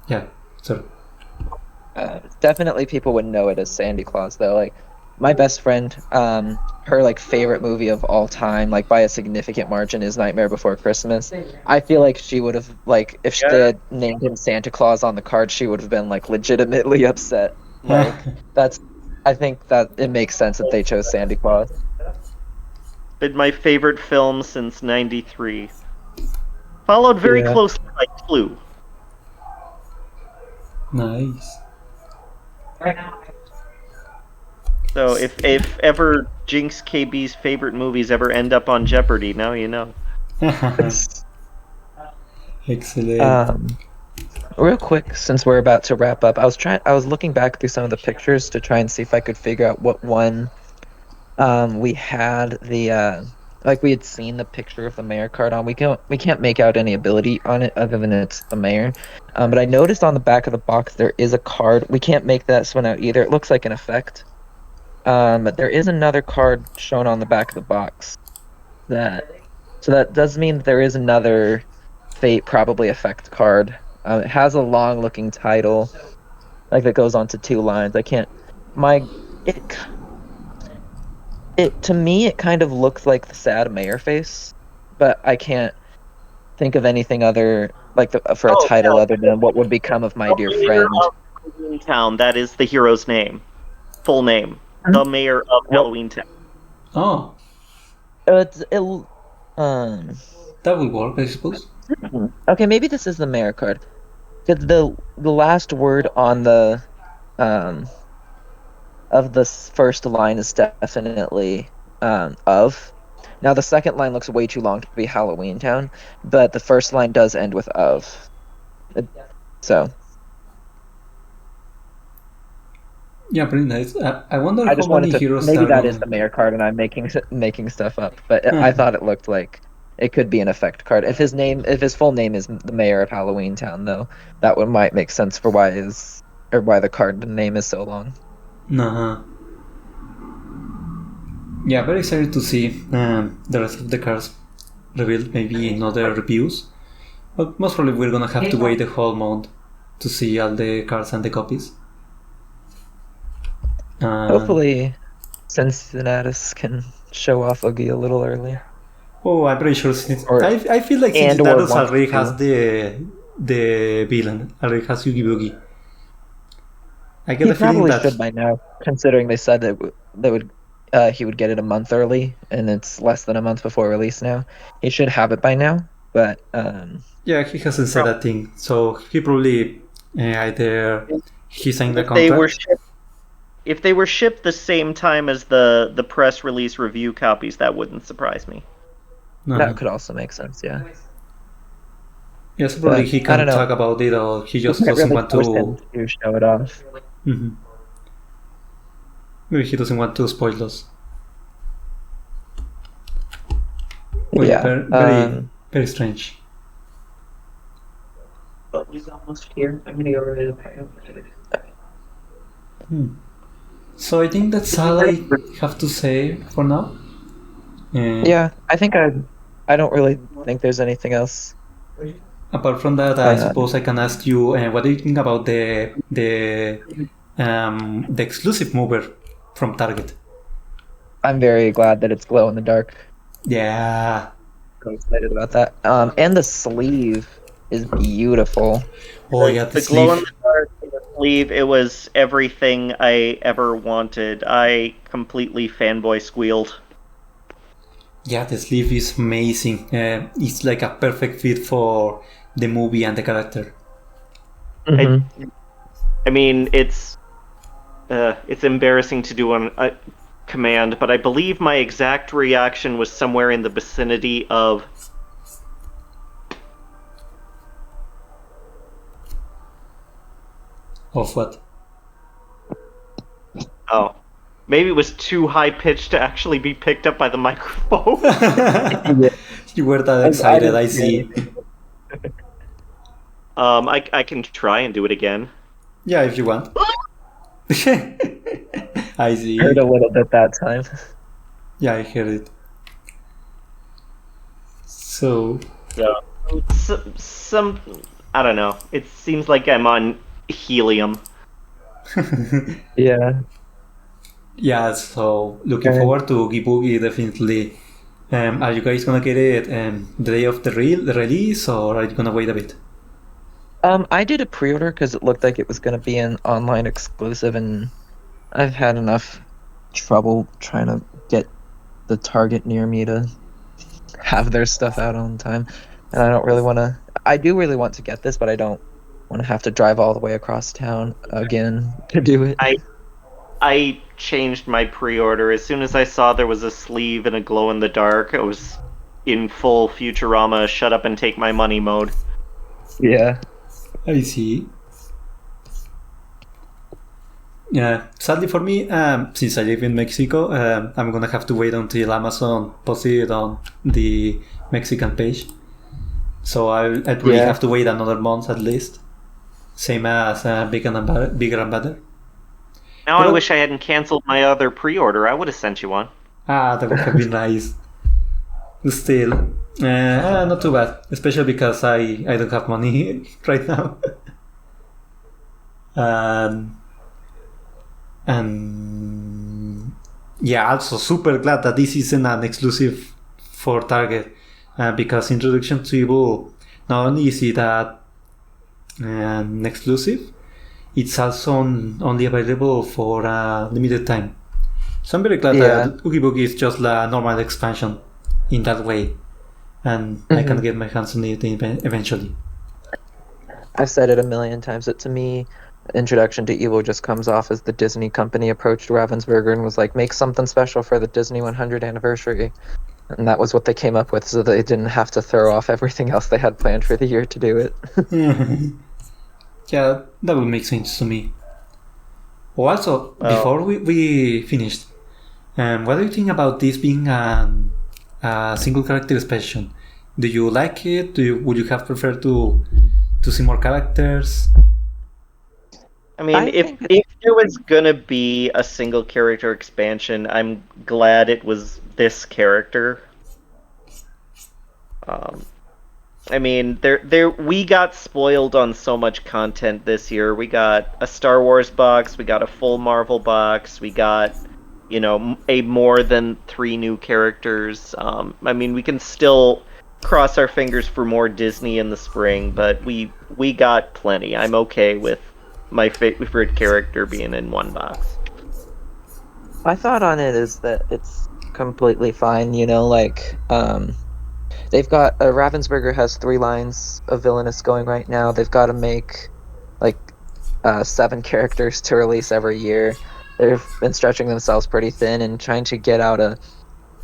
Yeah, so Definitely people would know it as Sandy Claus though. Like my best friend, her like favorite movie of all time, like by a significant margin, is Nightmare Before Christmas. I feel like she would have like if they had named him Santa Claus on the card, she would have been like legitimately upset. Like I think that it makes sense that they chose Sandy Claus. Been my favorite film since '93. Followed very Yeah. closely by Clue. nice. So if ever Jinx KB's favorite movies ever end up on Jeopardy, now you know. Excellent. Real quick, since we're about to wrap up, I was looking back through some of the pictures to try and see if I could figure out what one we had the like we had seen the picture of the mayor card on. We can't make out any ability on it other than it's the mayor. But I noticed on the back of the box there is a card. We can't make that one out either. It looks like an effect. But there is another card shown on the back of the box. So that does mean there is another Fate probably effect card. It has a long looking title, like that goes on to 2 lines. I can't. It to me it kind of looks like the sad mayor face, but I can't think of anything other like for a title other than what would become of my dear friend. Halloween Town. That is the hero's name. Full name. The mayor of Halloween Town. Oh, Um. that will work, I suppose. Okay, maybe this is the mayor card. Because the last word on the of the first line is definitely of. Now the second line looks way too long to be Halloween Town, but the first line does end with of. So Yeah, pretty nice. I wonder I how just wanted many to. heroes Maybe are that is the on. mayor card, and I'm making stuff up. But I thought it looked like it could be an effect card. If his full name is the mayor of Halloween Town, though, that one might make sense for why the card name is so long. Uh-huh. Yeah, very excited to see the rest of the cards revealed, maybe in other reviews. But most probably we're gonna have to wait the whole month to see all the cards and the copies. Hopefully, Cincinnatus can show off Oogie a little earlier. Oh, I'm pretty sure. I feel like and Cincinnati or wants already to. has the villain. Already has Oogie Boogie. I get He the feeling probably that should by now, considering they said he would get it a month early, and it's less than a month before release now. He should have it by now, but yeah, he hasn't said a thing. So he probably either he signed the If they were contract. if they were shipped the same time as the press release review copies, that wouldn't surprise me. that could also make sense. Yeah. Yeah, so probably But, he I can don't know. talk about it, or he just Can't doesn't really want force him to. to show it off. Mhm. Maybe he doesn't want to spoil us. Well, Yeah. very, very strange. But he's almost here. I'm gonna go over to So I think that's all I have to say for now. Yeah, I think I don't really think there's anything else. Apart from that, I suppose I can ask you, what do you think about the exclusive mover from Target? I'm very glad that it's glow in the dark. Yeah. I'm excited about that. And the sleeve is beautiful. Oh yeah, the glow in sleeve. the dark sleeve. It was everything I ever wanted. I completely fanboy squealed. Yeah, the sleeve is amazing. It's like a perfect fit for the movie and the character. I mean, it's embarrassing to do on a command, but I believe my exact reaction was somewhere in the vicinity of Of what? oh. Maybe it was too high pitched to actually be picked up by the microphone. Yeah. You were that I excited, didn't I see see. I can try and do it again. Yeah, if you want. I see. Heard a little bit that time. Yeah, I heard it. So, So, some I don't know. It seems like I'm on helium. Yeah. yeah, so looking Okay. forward to Oogie Boogie, definitely. Are you guys gonna get it the day of the release, or are you gonna wait a bit? I did a pre-order because it looked like it was going to be an online exclusive, and I've had enough trouble trying to get the Target near me to have their stuff out on time. And I don't really want to. I do really want to get this, but I don't want to have to drive all the way across town again to do it. I changed my pre-order as soon as I saw there was a sleeve and a glow in the dark. I was in full Futurama shut up and take my money mode. Yeah. I see. Yeah, sadly for me, since I live in Mexico, I'm gonna have to wait until Amazon posts it on the Mexican page. So I'd really Yeah. have to wait another month at least. Same as Bigger and Better. Now I But- wish I hadn't canceled my other pre-order. I would have sent you one. That would have been nice. Still, not too bad. Especially because I don't have money right now. And yeah, also super glad that this isn't an exclusive for Target, because Introduction to Evil, not only is it an exclusive, it's also only available for a limited time. So I'm very glad that Oogie Boogie is just a normal expansion in that way, and I can get my hands on it eventually. I've said it a million times that to me, Introduction to Evil just comes off as the Disney company approached Ravensburger and was like, make something special for the Disney 100th anniversary. And that was what they came up with, so they didn't have to throw off everything else they had planned for the year to do it. Yeah, that would make sense to me. Oh, also, before we finished, what do you think about this being a single character expansion? Do you like it? Would you have preferred to see more characters? I mean, if there was gonna be a single character expansion, I'm glad it was this character. I mean, we got spoiled on so much content this year. We got a Star Wars box, we got a full Marvel box, we got, a more than 3 new characters. I mean, we can still cross our fingers for more Disney in the spring, but we got plenty. I'm okay with my favorite character being in one box. My thought on it is that it's completely fine, they've got Ravensburger has 3 lines of Villainous going right now. They've got to make 7 characters to release every year. They've been stretching themselves pretty thin and trying to get out a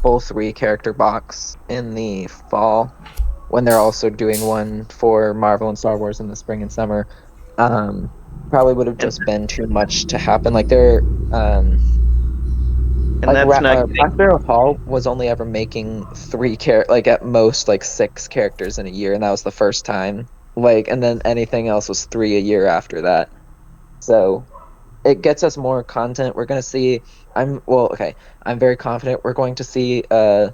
full 3 character box in the fall, when they're also doing one for Marvel and Star Wars in the spring and summer. Probably would have just been too much to happen. And that's not Black Barrel Hall was only ever making 3 at most 6 characters in a year, and that was the first time. And then anything else was 3 a year after that. So it gets us more content. We're gonna see. I'm very confident we're going to see a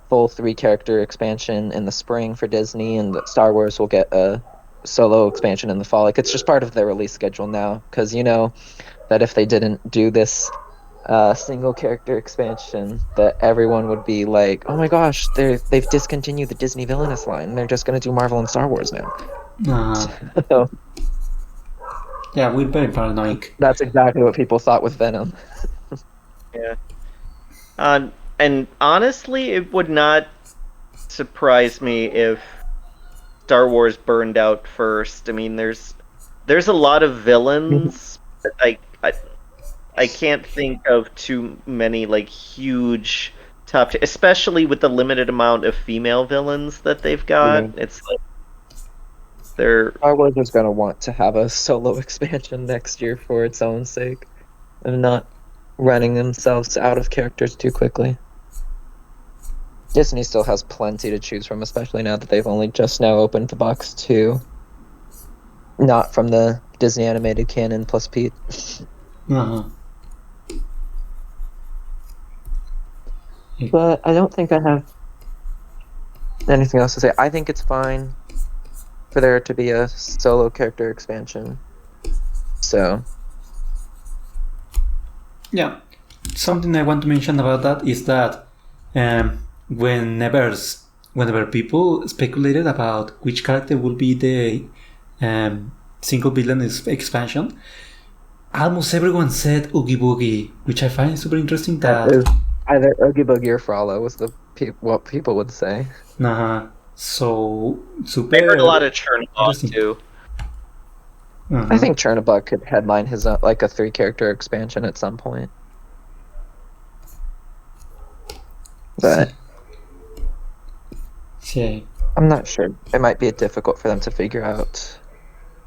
full 3 character expansion in the spring for Disney, and Star Wars will get a solo expansion in the fall. It's just part of their release schedule now, because that if they didn't do this single character expansion, that everyone would be like, oh my gosh, they've discontinued the Disney Villainous line, they're just going to do Marvel and Star Wars now. So, yeah, we're very paranoid. That's exactly what people thought with Venom. Yeah. And honestly, it would not surprise me if Star Wars burned out first. I mean, there's a lot of villains. I can't think of too many huge top, especially with the limited amount of female villains that they've got. Mhm. It's they're. Star Wars is going to want to have a solo expansion next year for its own sake, and not running themselves out of characters too quickly. Disney still has plenty to choose from, especially now that they've only just now opened the box to not from the Disney animated canon plus Pete. Uh-huh. But I don't think I have anything else to say. I think it's fine for there to be a solo character expansion. So Yeah. Something I want to mention about that is that whenever people speculated about which character will be the single villainous expansion, almost everyone said Oogie Boogie, which I find super interesting. that is either Oogie Boogie or Frollo was what people would say. So super. I heard a lot of Chernobog interesting. too. I think Chernobog could headline his like a 3-character expansion at some point. But Yeah. I'm not sure. It might be difficult for them to figure out.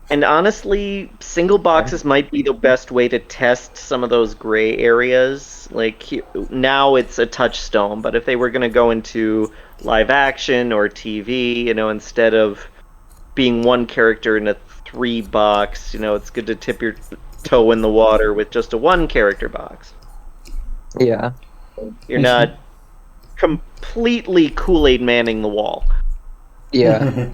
And honestly, single boxes might be the best way to test some of those gray areas. Like now it's a touchstone, but if they were going to go into live action or TV, instead of being one character in a 3-box, it's good to tip your toe in the water with just a 1-character box. Yeah. You're not completely Kool-Aid manning the wall. Yeah.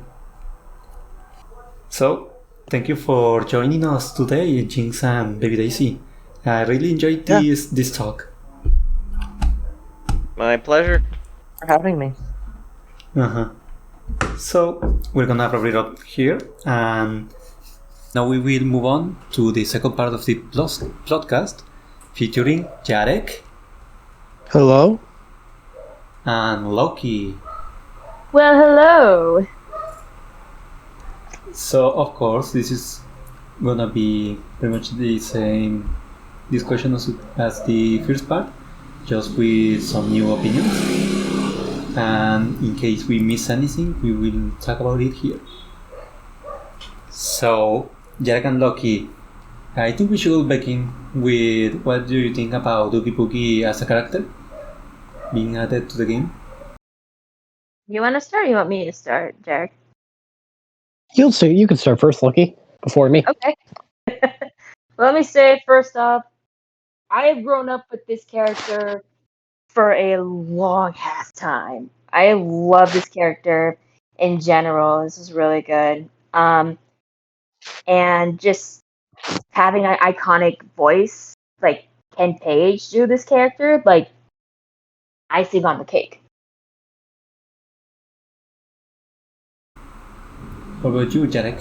So, thank you for joining us today, Jinx and Baby Daisy. I really enjoyed this talk. My pleasure. For having me. So, we're gonna wrap it up here, and now we will move on to the second part of the podcast, featuring Jarek. Hello? And Loki. Well, hello. So, of course, this is gonna be pretty much the same discussion as the first part, just with some new opinions. And in case we miss anything, we will talk about it here. So, Jarek and Loki, I think we should begin with what do you think about Oogie Boogie as a character being added to the game? You want to start? Or you want me to start, Jarek? You can start first, Loki, before me. Okay. Let me say first off, I have grown up with this character for a long ass time. I love this character in general. This is really good. And just having an iconic voice like Ken Page do this character, like icing on the cake. What about you, Jarek?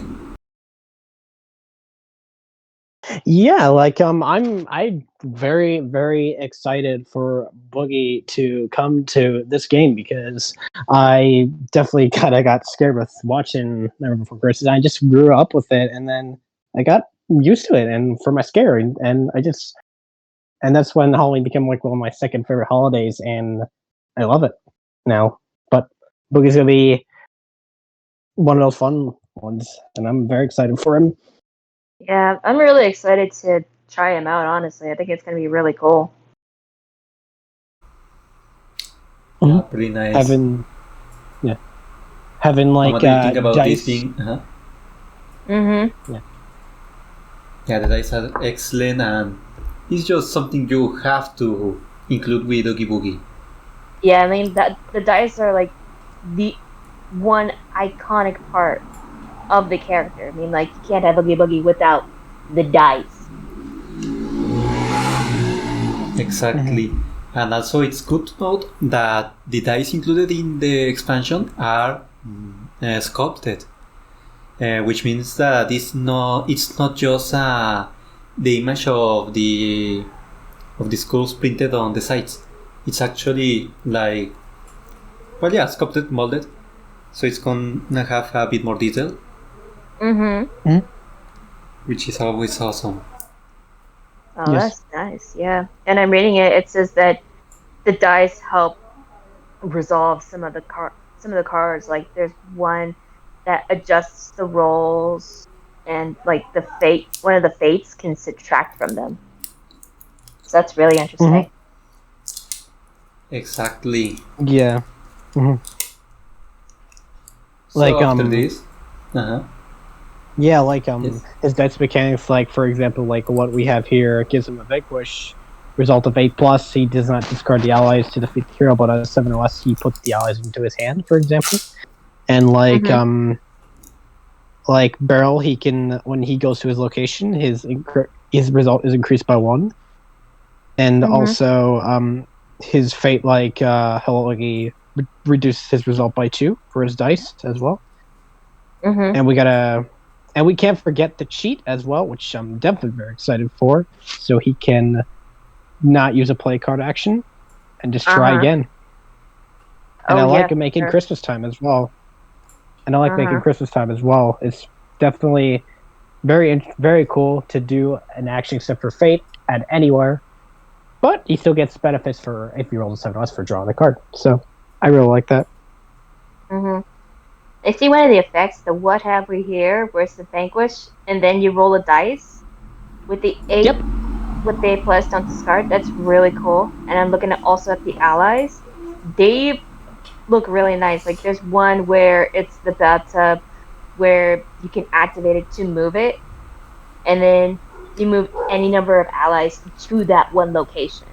Yeah, I'm very, very excited for Boogie to come to this game because I definitely kind of got scared with watching Never Before Christmas. I just grew up with it, and then I got used to it, and for my scare, and that's when Halloween became like one of my second favorite holidays, and I love it now. But Boogie's gonna be one of those fun ones, and I'm very excited for him. Yeah, I'm really excited to try him out, honestly. I think it's going to be really cool. Yeah, pretty nice. Having And like what do you think about dice. this being? Mm-hmm. Yeah, the dice are excellent, and it's just something you have to include with Oogie Boogie. Yeah, I mean, that the dice are like the one iconic part of the character. I mean, like, you can't have Oogie Boogie without the dice. Exactly. And also, it's good to note that the dice included in the expansion are sculpted, which means that it's not just the image of the skulls printed on the sides. It's actually like, well, yeah, sculpted, molded, so it's gonna have a bit more detail. Mm-hmm. Which is always awesome. Oh, Yes. that's nice. Yeah, and I'm reading it. It says that the dice help resolve some of the cards. Like, there's one that adjusts the rolls, and like one of the fates can subtract from them. So that's really interesting. Exactly. Yeah. Mhm. So Like, after this, Yeah, like yes. his dice mechanics, like for example, like what we have here gives him a vanquish result of 8+. He does not discard the allies to defeat the hero, but on a 7 or less, he puts the allies into his hand, for example. And like Barrel, he can when he goes to his location, his result is increased by 1, and also his fate, like Hello Oogie, reduces his result by 2 for his dice as well. And we can't forget the cheat as well, which I'm definitely very excited for. So he can not use a play card action and just try again. And I like making Christmas time as well. It's definitely very cool to do an action except for fate at anywhere, but he still gets benefits for if you roll a 7+ for drawing a card. So I really like that. I see one of the effects, the what have we here, where's the vanquish, and then you roll a dice with the 8 with the 8+, don't discard. That's really cool. And I'm looking at also at the allies. They look really nice. Like there's one where it's the bathtub where you can activate it to move it, and then you move any number of allies to that one location.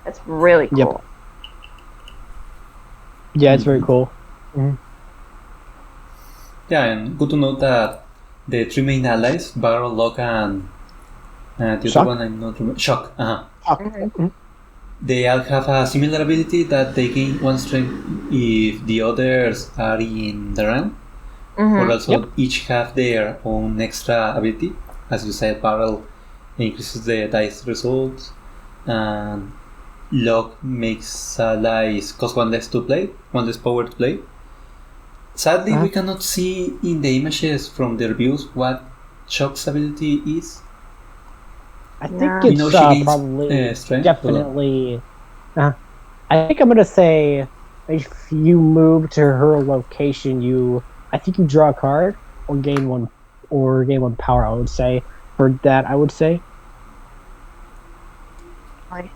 That's really cool. Yep. Yeah, it's very cool. Yeah, and good to know that the 3 main allies, Barrel, Loki, and the Shock? other one I'm not remember. Shock. They all have a similar ability that they gain 1 strength if the others are in the run. But also each have their own extra ability. As you said, Barrel increases the dice results, and Lock makes allies cost 1 less to play, 1 less power to play. Sadly, we cannot see in the images from the reviews what Shock's ability is. I think it's probably strength, definitely. I think I'm gonna say if you move to her location, I think you draw a card or gain 1 power. I would say for that. I would say.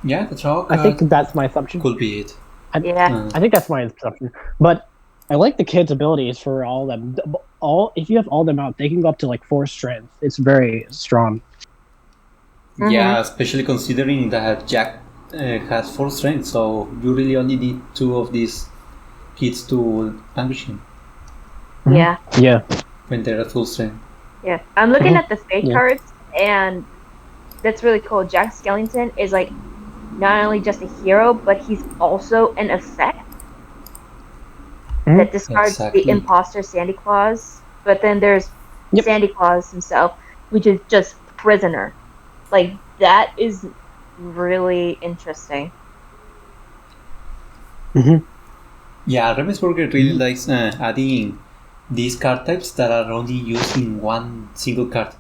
Yeah, the draw card. I think that's my assumption. Could be it. I think that's my assumption. But I like the kids' abilities for all them. If you have all them out, they can go up to like 4 strength. It's very strong. Yeah, especially considering that Jack has 4 strength, so you really only need 2 of these kids to vanquish him. Yeah. Yeah. When they're at full strength. Yeah. I'm looking at the fate cards, and that's really cool. Jack Skellington is like not only just a hero, but he's also an effect that discards the imposter Sandy Claus. But then there's Sandy Claus himself, which is just prisoner. Like that is really interesting. Yeah, Ravensburger really likes adding these card types that are only used in 1 single card.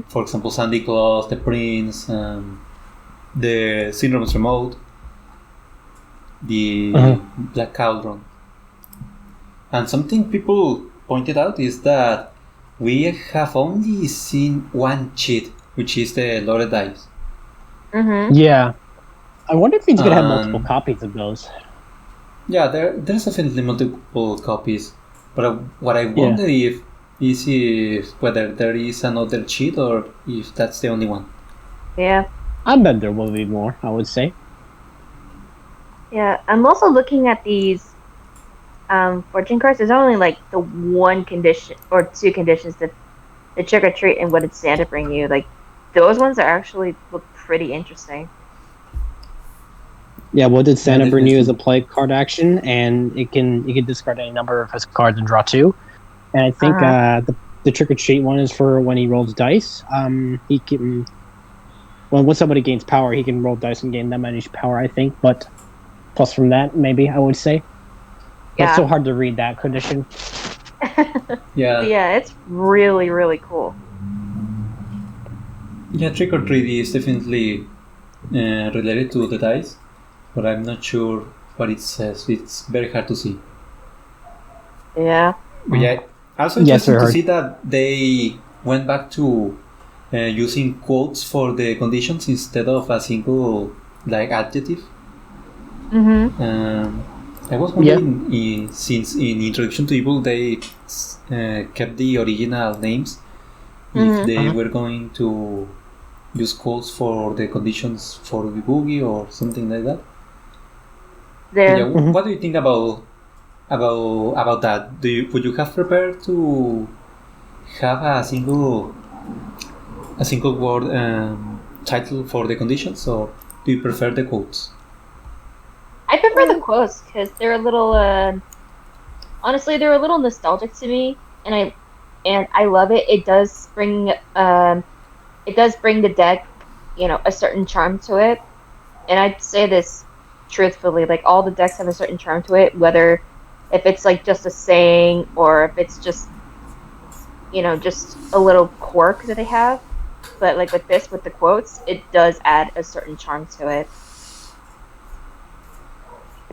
For example, Sandy Claus, the Prince, the Syndrome's Remote, the Black Cauldron. And something people pointed out is that we have only seen 1 cheat, which is the loaded dice. Yeah. I wonder if he's going to have multiple copies of those. Yeah, there's definitely multiple copies. But what I wonder is whether there is another cheat or if that's the only one. Yeah. I bet there will be more, I would say. Yeah, I'm also looking at these fortune cards. There's only like the 1 condition or 2 conditions that the trick or treat and what did Santa bring you. Like those ones are actually look pretty interesting. Yeah, what did Santa bring you as a play card action, and you can discard any number of his cards and draw 2. And I think the trick or treat one is for when he rolls dice. He can when somebody gains power, he can roll dice and gain that many power, I think. But plus from that, maybe I would say. Yeah. It's so hard to read that condition. Yeah, it's really, really cool. Yeah, trick or treat is definitely related to the dice, but I'm not sure what it says. It's very hard to see. Yeah. But yeah, also interesting to see that they went back to using quotes for the conditions instead of a single adjective. I was wondering, since in Introduction to Evil they kept the original names, if they were going to use quotes for the conditions for the Boogie or something like that. What do you think about that? Would you have prepared to have a single word title for the conditions, or do you prefer the quotes? I prefer the quotes because they're a little, honestly, they're a little nostalgic to me, and I love it. It does bring the deck, a certain charm to it. And I'd say this truthfully, like all the decks have a certain charm to it, whether if it's like just a saying or if it's just just a little quirk that they have. But like with the quotes, it does add a certain charm to it.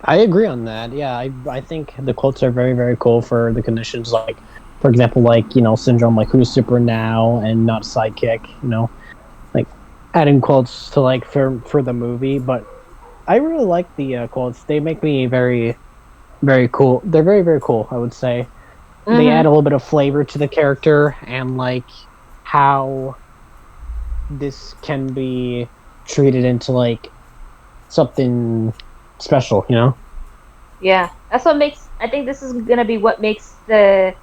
I agree on that. Yeah, I think the quotes are very, very cool for the conditions. Like, for example, Syndrome, like who's super now and not sidekick. Like adding quotes to for the movie. But I really like the quotes. They make me very, very cool. They're very, very cool, I would say. They add a little bit of flavor to the character and how this can be treated into something special, Yeah, that's what makes. I think this is gonna be what makes the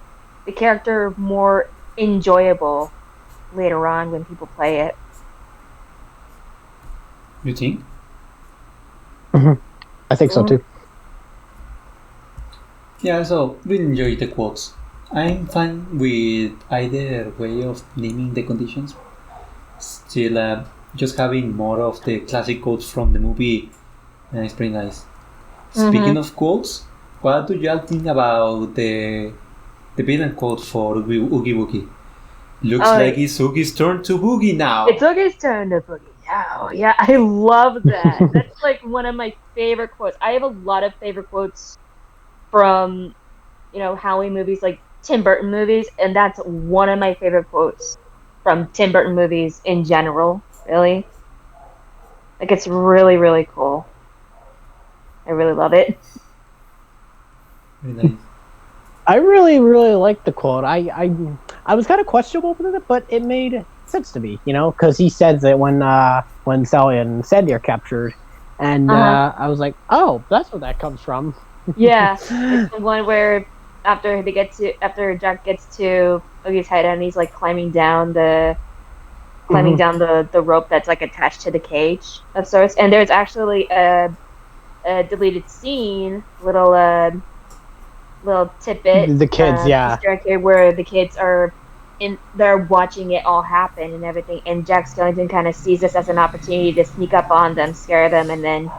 character more enjoyable later on when people play it. You think? I think so too. Yeah, so we enjoy the quotes. I'm fine with either way of naming the conditions. Still, just having more of the classic quotes from the movie is pretty nice. Speaking of quotes, what do y'all think about the villain quote for Oogie Boogie? Looks like it's Oogie's turn to Boogie now. It's Oogie's turn to Boogie now. Yeah, I love that. That's one of my favorite quotes. I have a lot of favorite quotes from, Halloween movies, like Tim Burton movies, and that's one of my favorite quotes from Tim Burton movies in general, really. It's really, really cool. I really love it. Very nice. I really, really like the quote. I was kind of questionable with it, but it made sense to me, because he says it when Sally and Sandy are captured, and I was like, oh, that's where that comes from. Yeah, it's the one where after Jack gets to Oogie's head and he's climbing down the rope that's attached to the cage of sorts, and there's actually a deleted scene, little tidbit. The kids, where the kids they're watching it all happen and everything, and Jack Skellington kind of sees this as an opportunity to sneak up on them, scare them, and then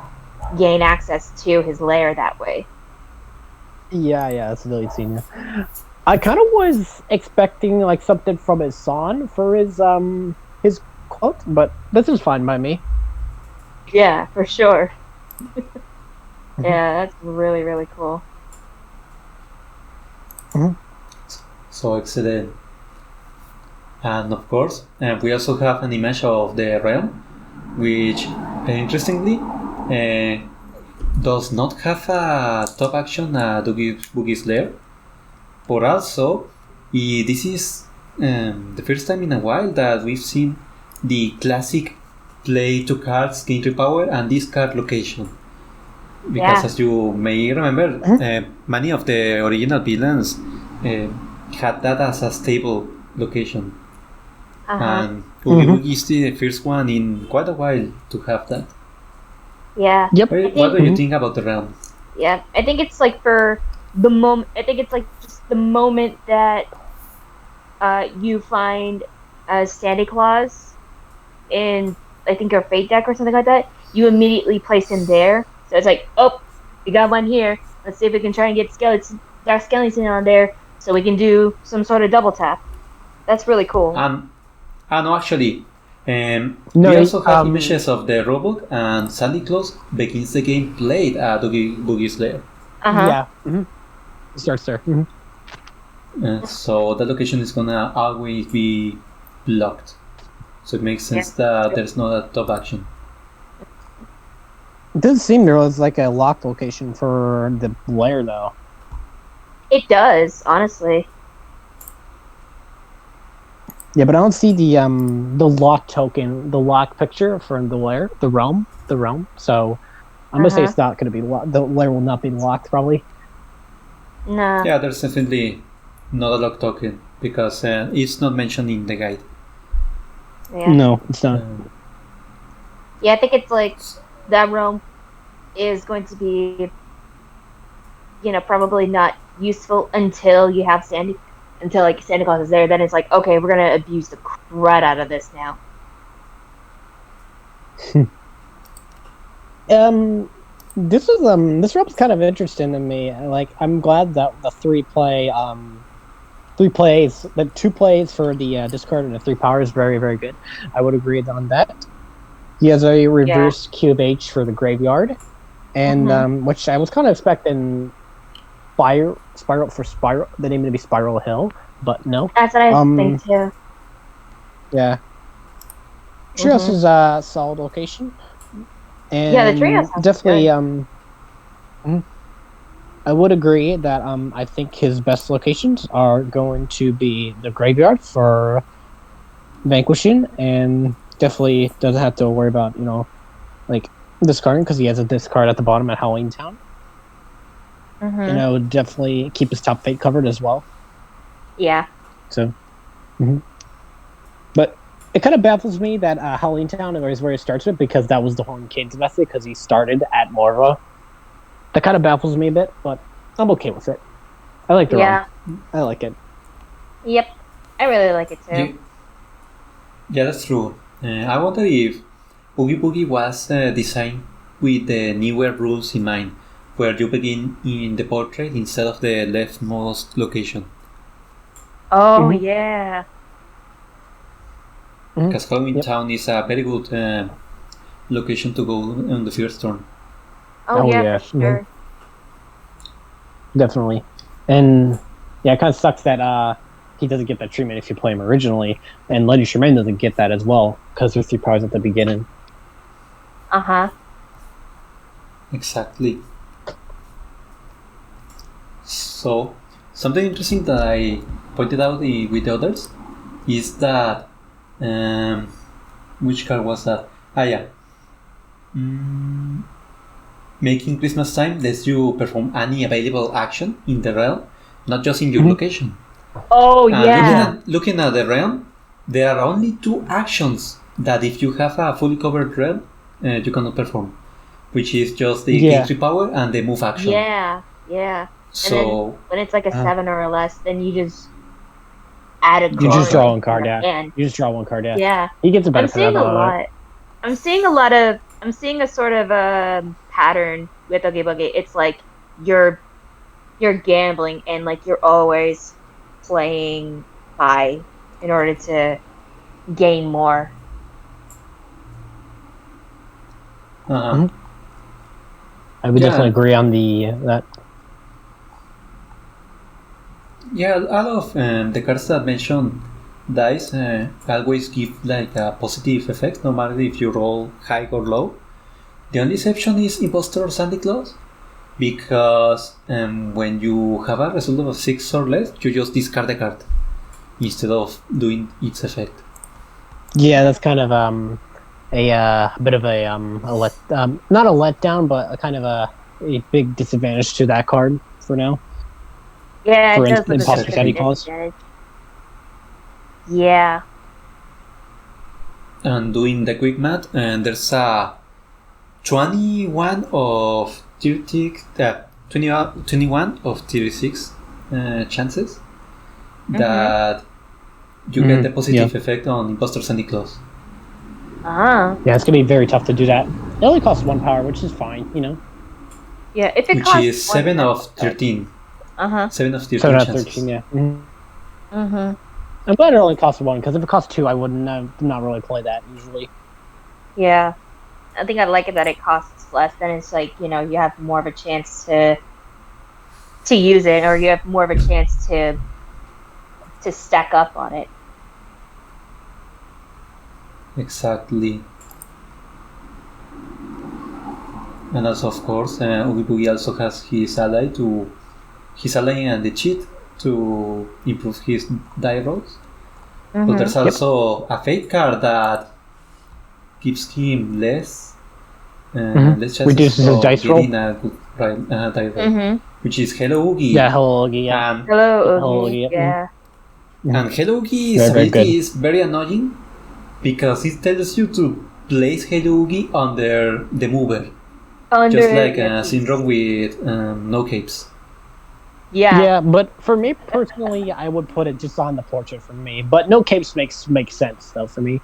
gain access to his lair that way. Yeah, that's a deleted scene. Yeah. I kind of was expecting something from his son for his quote, but this is fine by me. Yeah, for sure. Yeah, that's really, really cool. So excellent. And of course, we also have an image of the realm, which interestingly does not have a top action at Boogie's lair, but also this is the first time in a while that we've seen the classic play 2 cards, gain 3 power, and discard location. Because as you may remember, many of the original villains had that as a stable location. And Oogie Boogie is the first one in quite a while to have that. Yeah. Yep. What do you think about the realm? Yeah, I think it's for the moment. I think it's just the moment that you find Santa Claus in, I think, your Fate deck or something like that. You immediately place him there. So it's oh, we got one here. Let's see if we can try and get Dark Skellington on there so we can do some sort of double tap. That's really cool. No, actually, we also have images of the robot, and Santa Claus begins the game played at Oogie Boogie's lair. Yeah. Starts there. So that location is gonna always be blocked. So it makes sense that there's not a top action. It does seem there was like a locked location for the lair, though. It does, honestly. Yeah, but I don't see the lock token, the lock picture for the lair, the realm. So I'm gonna say it's not gonna be locked. The lair will not be locked, probably. No. Yeah, there's definitely not a lock token because it's not mentioned in the guide. Yeah. No, it's not. Yeah, I think it's like that realm is going to be, probably not useful until you have until like Santa Claus is there. Then it's like, okay, we're gonna abuse the crud out of this now. This realm's kind of interesting to me. Like, I'm glad that the two plays for the discard and the 3 power is very, very good. I would agree on that. He has a reverse cube H for the graveyard, and which I was kind of expecting Spiral, the name to be Spiral Hill, but no. That's what I think too. Yeah. Treehouse is a solid location. And yeah, the treehouse definitely I would agree that I think his best locations are going to be the graveyard for vanquishing, and definitely doesn't have to worry about like discarding because he has a discard at the bottom at Halloween Town. And I would definitely keep his top fate covered as well. Yeah. So, but it kind of baffles me that Halloween Town is where he starts with, because that was the Horned Kid's method, because he started at Morva. That kind of baffles me a bit, but I'm okay with it. I like the run. I like it. Yep. I really like it too. Yeah, that's true. I wonder if Oogie Boogie was designed with the newer rules in mind, where you begin in the portrait instead of the leftmost location. Oh, yeah. Because Halloween Town is a very good location to go on the first turn. Oh yeah, for sure. Definitely. And yeah, it kind of sucks that he doesn't get that treatment if you play him originally, and Lady Sherman doesn't get that as well, because there's 3 powers at the beginning. Exactly. So, something interesting that I pointed out with the others is that which card was that? Making Christmas time lets you perform any available action in the realm, not just in your location. Oh, yeah. Looking at the realm, there are only 2 actions that if you have a fully covered realm, you cannot perform, which is just the gain 3 power and the move action. Yeah. So and then when it's like a 7 or less, then you just add a card. You just draw 1 card, You just draw 1 card, Yeah. He gets a benefit. I'm seeing a sort of a pattern with Oogie Boogie. It's like you're gambling, and like you're always playing high in order to gain more. I would definitely agree on that. Yeah, all of the cards that mention dice always give like a positive effect, no matter if you roll high or low. The only exception is Imposter or Santa Claus, because when you have a result of 6 or less, you just discard the card instead of doing its effect. Yeah, that's kind of a bit of a not a letdown, but a kind of a big disadvantage to that card for now. Yeah, for it does look Imposter Santa Claus. Yeah. And doing the quick math, and there's a 21 of 36 chances that you get the positive effect on Imposter Santa Claus. Yeah, it's gonna be very tough to do that. It only costs 1 power, which is fine, Yeah, if it which costs is 7 of 13. 7 of 13 7 out of chances. 13, yeah. I'm glad it only costs 1, because if it costs 2, I would not really play that usually. Yeah. I think I like it that it costs less. Then it's like, you have more of a chance to use it, or you have more of a chance to stack up on it. Exactly. And also, of course, Oogie Boogie also has his ally and the cheat to improve his die rolls. But there's also a fate card that gives him less chances reduces his of dice roll. getting a good die roll, which is Hello Oogie. Yeah, Hello Oogie. Yeah. And Hello, Oogie. Yeah. And Hello Oogie's Very, very ability good. is very annoying because it tells you to place Hello Oogie under the mover, just like a syndrome with no capes. Yeah. Yeah, but for me personally, I would put it just on the portrait for me. But no capes makes sense though for me.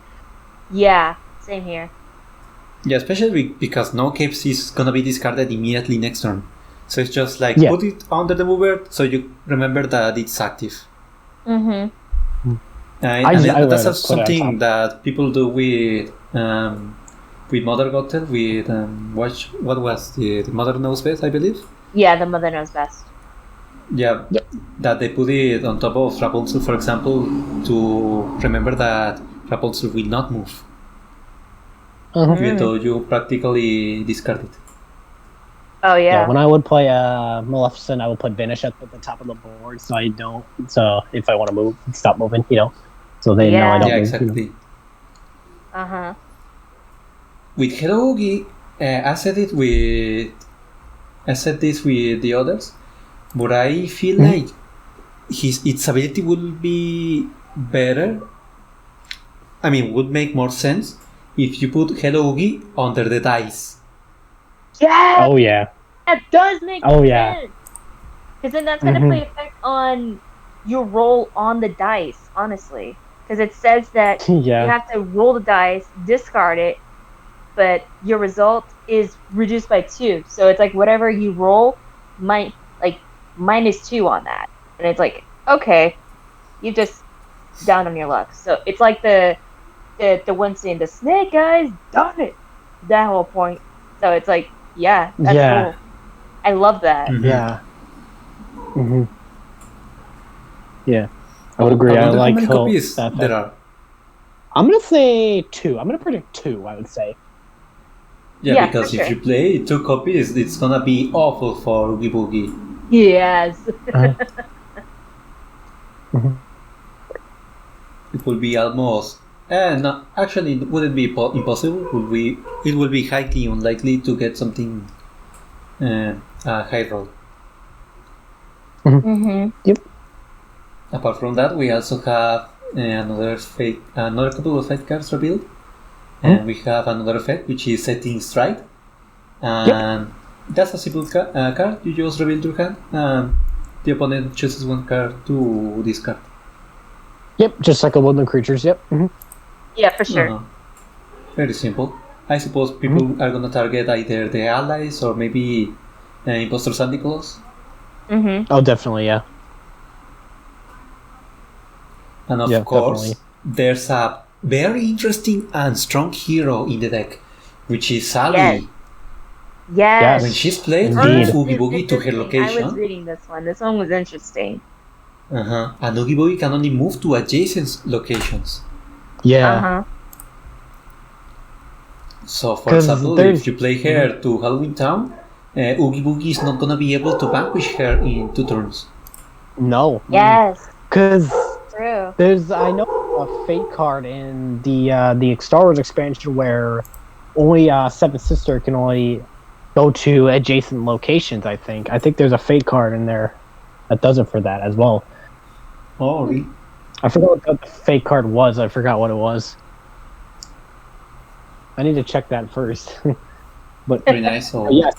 Yeah. Same here. Yeah, especially because no capes is gonna be discarded immediately next turn. So it's just like put it under the mover so you remember that it's active. Mm-hmm. That's also something that people do with Mother Gothel, with what was the Mother Knows Best, I believe? Yeah, the Mother Knows Best. Yeah, that they put it on top of Rapunzel, for example, to remember that Rapunzel will not move. Even though you practically discard it. Oh yeah. When I would play Maleficent, I would put Vanish at the top of the board, so I don't. So if I want to move, stop moving, so they know I don't. Yeah, move, exactly. With Hello Oogie, I said this with the others, but I feel like its ability would be better. I mean, would make more sense if you put Hello Oogie under the dice. Yeah. Oh yeah. That does make sense. Yeah. Because then that's going to play effect on your roll on the dice, honestly. Because it says that you have to roll the dice, discard it, but your result is reduced by 2. So it's like whatever you roll, -2 on that. And it's like, okay, you just down on your luck. So it's like the one saying, the snake eyes done it. That whole point. So it's like, that's cool. I love that. Yeah. Yeah. I would agree. I like how many copies there are. I'm gonna say 2. I'm gonna predict 2. I would say. Yeah, because if you play 2 copies, it's gonna be awful for Oogie Boogie. Yes. It will be almost. No, actually, it wouldn't be impossible. It will be highly unlikely to get something high roll. Yep. Apart from that, we also have another couple of fate cards revealed. And we have another effect, which is Setting Stride. And that's a simple card. You just reveal your hand, and the opponent chooses one card to discard. Yep, just like a woodland creatures. Yep. Yeah, for sure. Very simple. I suppose people are gonna target either the allies or maybe Imposter Santa Claus. Oh, definitely, yeah. And of course, there's a very interesting and strong hero in the deck, which is Sally. Yes. When she's played, move Oogie Boogie to her location. I was reading this one. This one was interesting. And Oogie Boogie can only move to adjacent locations. Yeah. So, for example, if you play her to Halloween Town, Oogie Boogie is not gonna be able to vanquish her in 2 turns. No. Yes. Because true. I know a fate card in the Star Wars expansion where only Seventh Sister can only go to adjacent locations. I think there's a fate card in there that does it for that as well. Oh, really? I forgot what the fate card was. I forgot what it was. I need to check that first. But very nice. So. Yeah,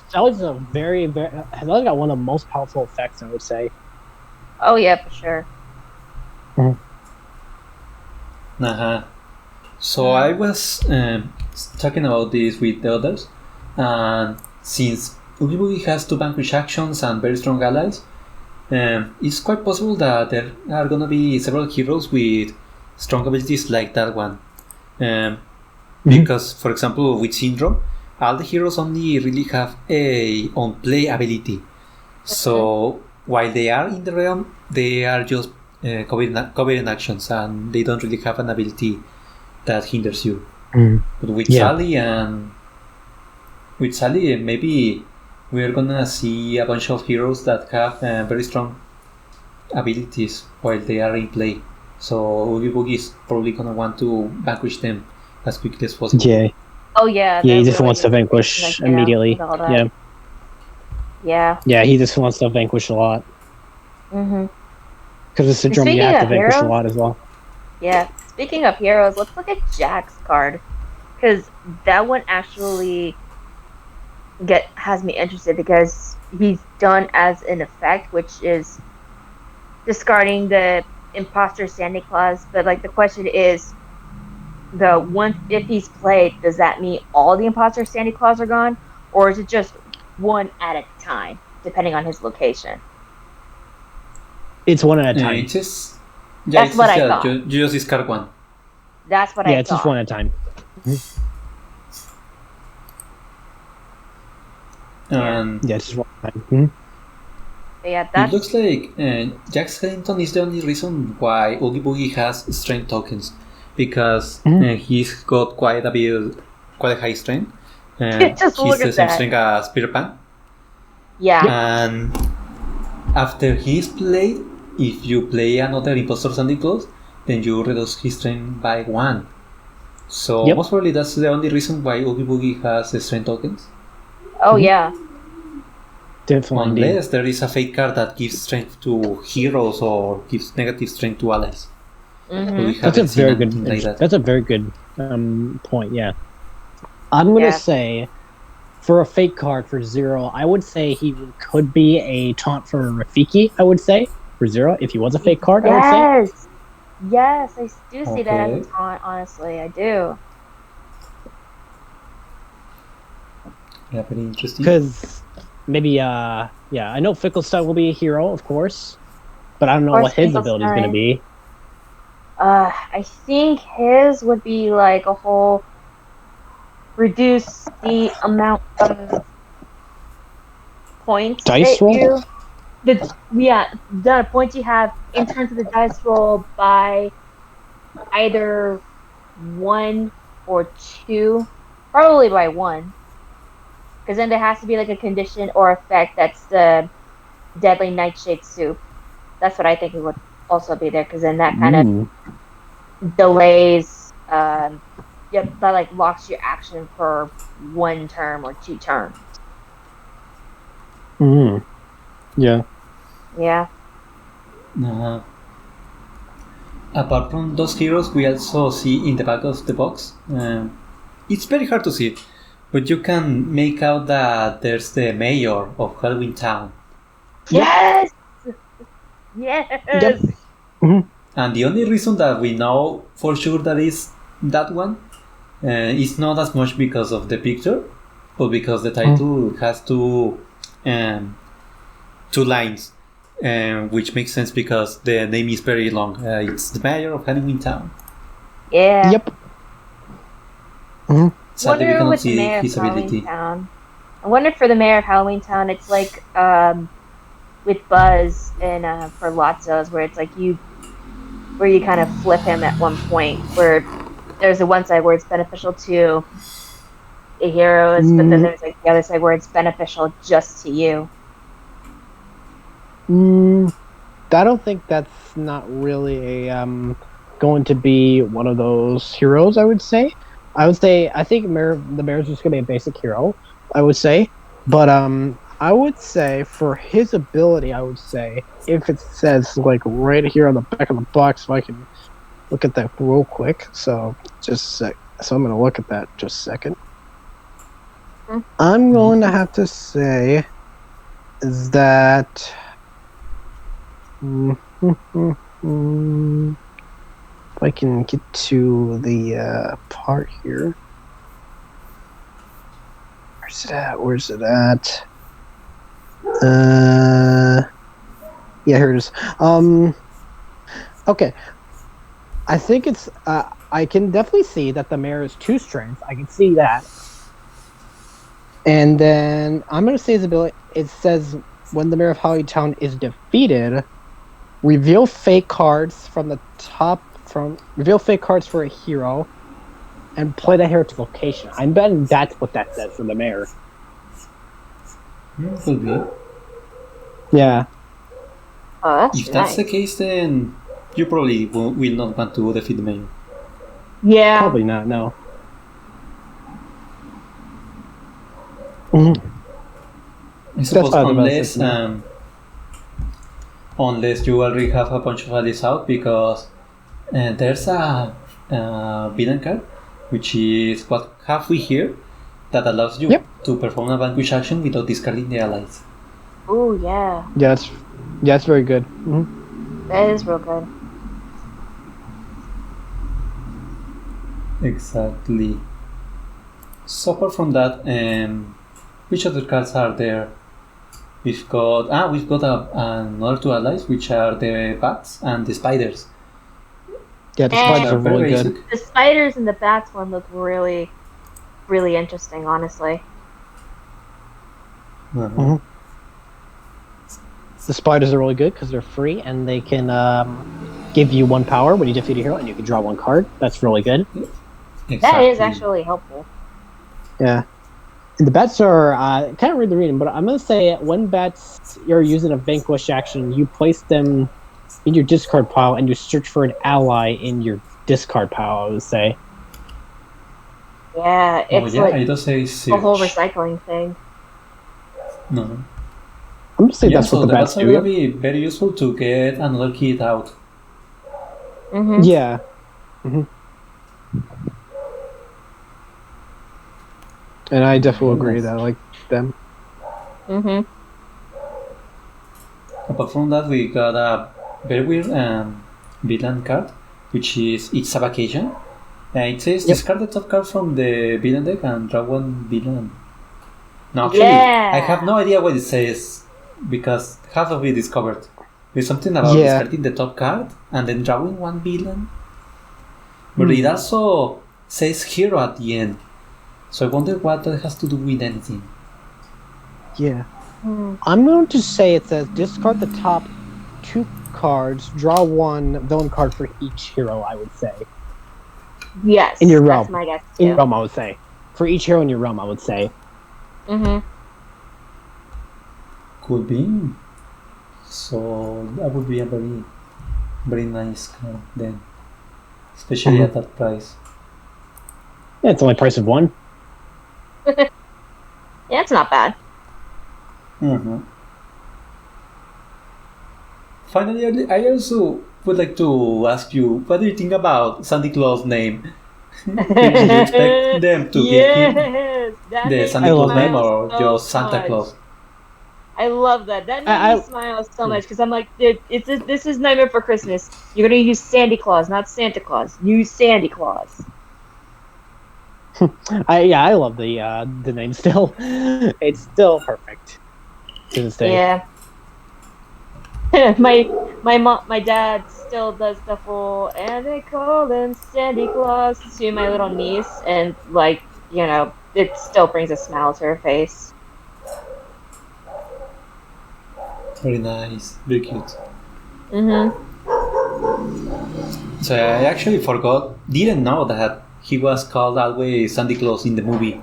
Sally's a very, very. Sally's got one of the most powerful effects, I would say. Oh yeah, for sure. So I was talking about this with the others, and since Oogie Boogie has 2 vanquish actions and very strong allies, it's quite possible that there are gonna be several heroes with strong abilities like that one. Because, for example, with Syndrome, all the heroes only really have a on-play ability. So while they are in the realm, they are just covering actions, and they don't really have an ability that hinders you. Mm. But with Yeah. Sally, maybe we're gonna see a bunch of heroes that have very strong abilities while they are in play. So Oogie Boogie is probably gonna want to vanquish them as quickly as possible. Yeah. Oh yeah. Yeah, he they're just really wants to like, vanquish you know, immediately. with all that. Yeah. Yeah. Yeah, he just wants to vanquish a lot. Mm-hmm. Because it's syndrome, you Speaking have to of vanquish a heroes- lot as well. Yeah. Speaking of heroes, let's look at Jack's card, because that one actually has me interested because he's done as an effect, which is discarding the imposter Santa Claus. But like the question is, if he's played, does that mean all the imposter Santa Claus are gone, or is it just one at a time, depending on his location? It's one at a time. It says, That's what I thought. you just discard one. That's what I Yeah, it's just thought. one at a time. And Yeah, it's just one at a time. Mhm. But yeah, it that's looks like Jack Skellington is the only reason why Oogie Boogie has strength tokens, because he's got quite a high strength. Just He's look the at same that. strength as Peter Pan. yeah. And after he's played, if you play another imposter Santa Claus, then you reduce his strength by 1. So Yep. most probably that's the only reason why Oogie Boogie has the strength tokens. Oh yeah. Definitely. Indeed. Unless there is a fate card that gives strength to heroes or gives negative strength to allies. Mm-hmm. But we That's a haven't seen very good. anything like that. That's a very good point. Yeah, I'm gonna Yeah. say for a fake card for 0, I would say he could be a taunt for Rafiki. I would say for 0 if he was a fake card. I would say. Yes, I do see that as Okay. a taunt. Honestly, I do. Yeah, very interesting. Because maybe yeah, I know Fickelstein will be a hero, of course, but I don't know Of what course, his ability is going to be. I think his would be like a whole reduce the amount of points Dice that roll? the points you have in terms of the dice roll by either 1 or 2, probably by 1, because then there has to be like a condition or effect that's the deadly nightshade soup. That's what I think it would also be there, because then that kind of delays that like locks your action for 1 turn or 2 turns. Yeah. Yeah. Apart from those heroes, we also see in the back of the box. It's very hard to see, but you can make out that there's the mayor of Halloween Town. Yes. Yes. Yep. And the only reason that we know for sure that is that one is not as much because of the picture, but because the title has two lines, which makes sense because the name is very long. It's the mayor of Halloween Town. Yeah. Yep. Sadly, we Wonder cannot with the see mayor his of Halloween ability. Town. I wonder for the mayor of Halloween Town, it's like with Buzz and for Lotso's, where it's like where you kind of flip him at one point, where there's the one side where it's beneficial to the heroes, but then there's like the other side where it's beneficial just to you. I don't think that's not really a going to be one of those heroes. I think the mayor's just gonna be a basic hero. I would say, but I would say for his ability, I would say if it says like right here on the back of the box, if I can look at that real quick. So just a sec. So I'm gonna look at that just a second. I'm going to have to say is that. If I can get to the part here. Where's it at? Yeah, here it is. Okay. I think it's I can definitely see that the mayor is 2 strength. I can see that. And then I'm gonna say his ability, it says when the mayor of Halloween Town is defeated, reveal fake cards from the top reveal fake cards for a hero and play the hair to vocation. I'm betting that's what that says for the mayor. Could be. Yeah. Oh, that's If that's nice. the case, then you probably will not want to defeat the mayor. Yeah. Probably not, no. Mhm. I suppose why the best is unless you already have a bunch of allies out, because there's a villain card, which is what have we here, that allows you Yep. to perform a vanquish action without discarding the allies. Ooh, yeah. Yeah, that's very good. That is real good. Exactly. So apart from that, which other cards are there? We've got another two allies, which are the bats and the spiders. Yeah, the And- spiders are really good. basic. The spiders and the bats one look really, really interesting, honestly. Uh-huh. The spiders are really good because they're free and they can give you 1 power when you defeat a hero, and you can draw 1 card. That's really good. Exactly. That is actually helpful. Yeah. And the bats are kind of read the reading, but I'm gonna say when bats you're using a vanquish action, you place them in your discard pile and you search for an ally in your discard pile. I would say. Yeah, it's yeah, like it does say the whole search. recycling thing. No. I'm gonna say that's so what the bats bats are gonna do. be very useful to get another kid out. Mm-hmm. Yeah. And I definitely agree that I like them. Mm-hmm. Apart from that, we got a very weird villain card, which is It's a Vacation. It says discard the top card from the villain deck and draw 1 villain. No, actually, Yeah. I have no idea what it says, because half of it is covered. There's something about Yeah. discarding the top card and then drawing 1 villain. But it also says hero at the end. So I wonder what that has to do with anything. Yeah. Hmm. I'm going to say it says discard the top 2 cards, draw 1 villain card for each hero. I would say Yes. In your That's realm. my guess in too. your realm. I would say for each hero in your realm. I would say. Mm-hmm. Could be. So that would be a very, very nice card then. Especially at that price. Yeah, it's only price of 1. Yeah, it's not bad. Mm-hmm. Finally, I also would like to ask you, what do you think about Santa Claus' name? Did you expect them to give him that the makes Santa me Claus name smile or so just Santa much. Claus? I love that. That made I- me smile so much because I'm like, dude, this is Nightmare for Christmas. You're gonna use Sandy Claus, not Santa Claus. Use Sandy Claus. I love the name still. It's still perfect to this day. Yeah. my dad still does the full and they call him Sandy Claus to my little niece, and like, you know, it still brings a smile to her face. Very nice, very cute. Mm-hmm. So I actually didn't know that he was called always Santa Claus in the movie,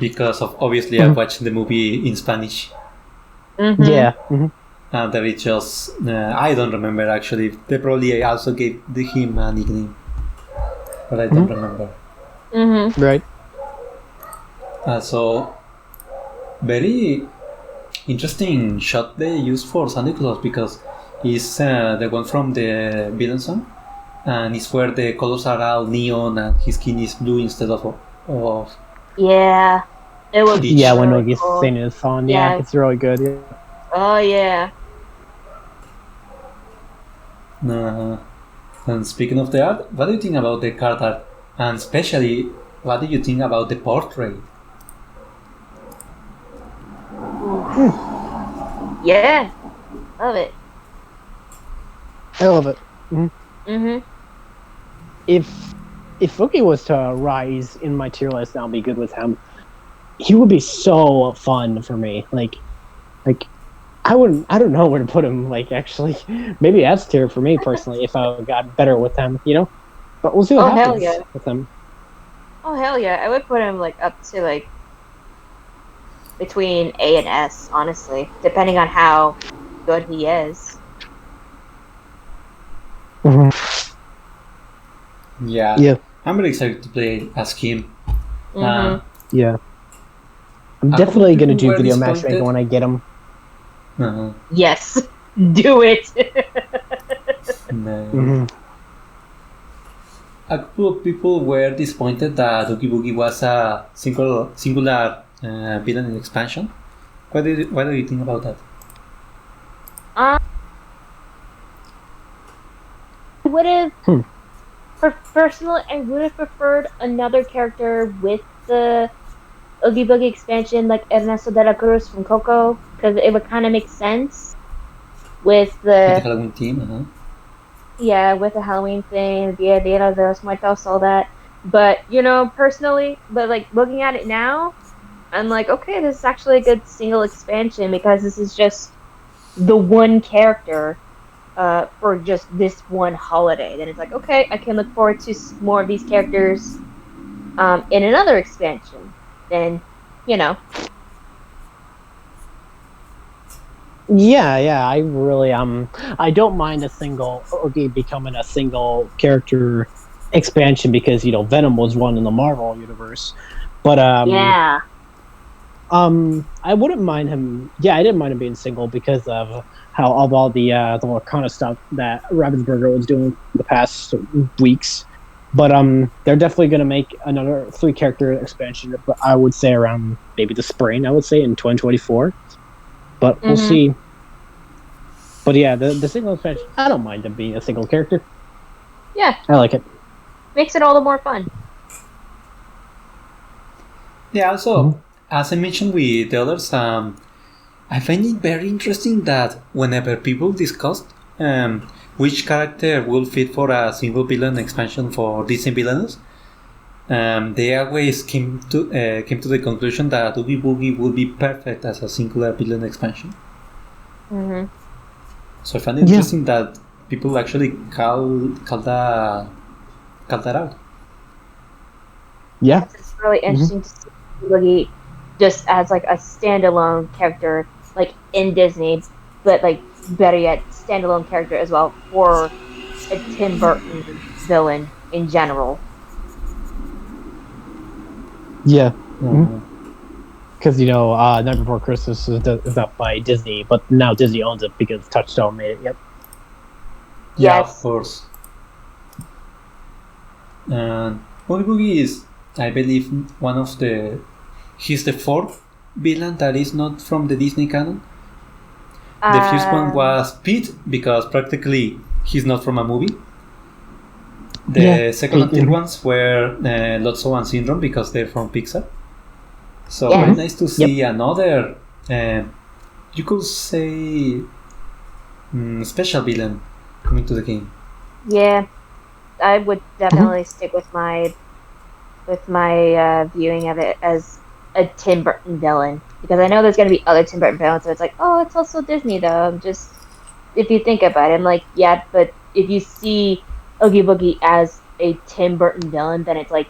because of obviously I watched the movie in Spanish. Mm-hmm. Yeah. And that it just I don't remember actually. They probably also gave him a nickname, but I don't remember. Mm-hmm. Right. So very interesting shot they used for Santa Claus, because it's the one from the villain song, and it's where the colors are all neon and his skin is blue instead of Yeah. It looks Yeah, when really Oogie's cool. singing his song, yeah, Yeah. it's really good. Yeah. Oh yeah. And speaking of the art, what do you think about the card art? And especially, what do you think about the portrait? Yeah. Love it. I love it. Mm-hmm. If Oogie was to rise in my tier list, I'll be good with him. He would be so fun for me. Like I don't know where to put him. Like, actually, maybe S tier for me personally if I got better with him. You know, but we'll see what Oh, hell happens yeah. with him. Oh hell yeah! I would put him like up to like between A and S, honestly, depending on how good he is. Mhm. Yeah. Yeah, I'm really excited to play as him. Mm-hmm. yeah. I'm A couple of definitely gonna people do were video matchmaking disappointed. when I get him. Uh-huh. Yes, do it. No. Hmm. A couple of people were disappointed that Oogie Boogie was a singular villain in expansion. What do you think about that? I would have Hmm. personally, I would have preferred another character with the Oogie Boogie expansion, like Ernesto de la Cruz from Coco, because it would kind of make sense with With the the Halloween team? Uh-huh. with the Halloween thing, Dia de los Muertos, all that. But personally, but like looking at it now, I'm like, okay, this is actually a good single expansion because this is just the one character for just this one holiday. Then it's like, okay, I can look forward to more of these characters in another expansion. Then, you know, Yeah. I really I don't mind a single Oogie becoming a single character expansion because Venom was one in the Marvel universe, but yeah, I wouldn't mind him. Yeah, I didn't mind him being single because of how of all the kind of stuff that Ravensburger was doing the past weeks. But they're definitely going to make another 3 character expansion. But I would say around maybe the spring. I would say in 2024. But we'll mm-hmm. see. But yeah, the single expansion, I don't mind him being a single character. Yeah, I like it. makes it all the more fun. Yeah, also, Mhm. as I mentioned with the others, I find it very interesting that whenever people discussed which character will fit for a single villain expansion for Disney Villainous, they always came to the conclusion that Oogie Boogie would be perfect as a singular villain expansion. Mm-hmm. So I find it interesting that people actually call that out. Yeah. It's really interesting to see Boogie just as like a standalone character, like in Disney, but like better yet, standalone character as well for a Tim Burton villain in general. Yeah. Uh, Because Night Before Christmas is up by Disney, but now Disney owns it because Touchstone made it. Yep. Yeah, of Yes. course. And Oogie Boogie is, I believe, one of the. He's the fourth villain that is not from the Disney canon. The first one was Pete, because practically he's not from a movie. The second and third ones were Lotso and Syndrome, because they're from Pixar. So Yes. very nice to see another, you could say, special villain coming to the game. Yeah, I would definitely stick with my viewing of it as a Tim Burton villain because I know there's going to be other Tim Burton villains. So it's like, oh, it's also Disney though. I'm just if you think about it, I'm like, yeah, but if you see Oogie Boogie as a Tim Burton villain, then it's like,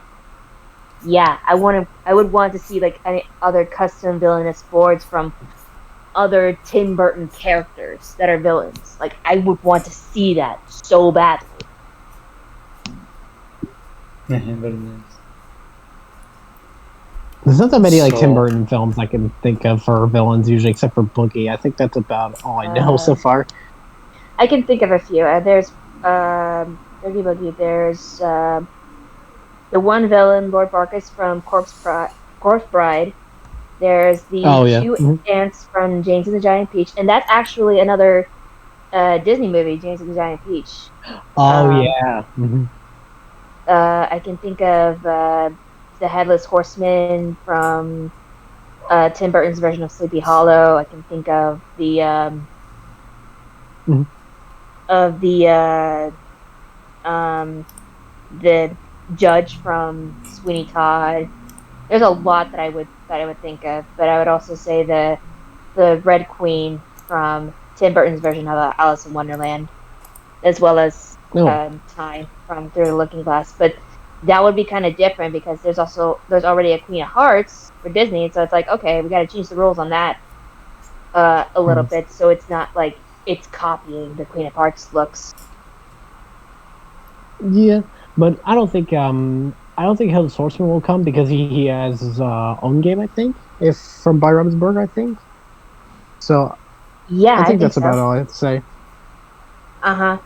yeah, I would want to see like any other custom villainous boards from other Tim Burton characters that are villains. Like I would want to see that so badly. Very nice. There's not that many like So- Tim Burton films I can think of for villains usually, except for Boogie. I think that's about all I know so far. I can think of a few. There's Oogie Boogie. There's the one villain, Lord Barkus from Corpse Bride. There's the two ants from James and the Giant Peach, and that's actually another Disney movie, James and the Giant Peach. Oh yeah. Mm-hmm. I can think of the Headless Horseman from Tim Burton's version of Sleepy Hollow. I can think of the the judge from Sweeney Todd. There's a lot that I would think of, but I would also say the Red Queen from Tim Burton's version of Alice in Wonderland, as well as Time from Through the Looking Glass. But that would be kind of different because there's already a Queen of Hearts for Disney, so it's like, okay, we got to change the rules on that a little bit, so it's not like it's copying the Queen of Hearts looks. Yeah, but I don't think Headless Horseman will come because he has his own game, I think, if from by Ravensburg, I think. So Yeah, I think that's so. about all I have to say. Uh-huh.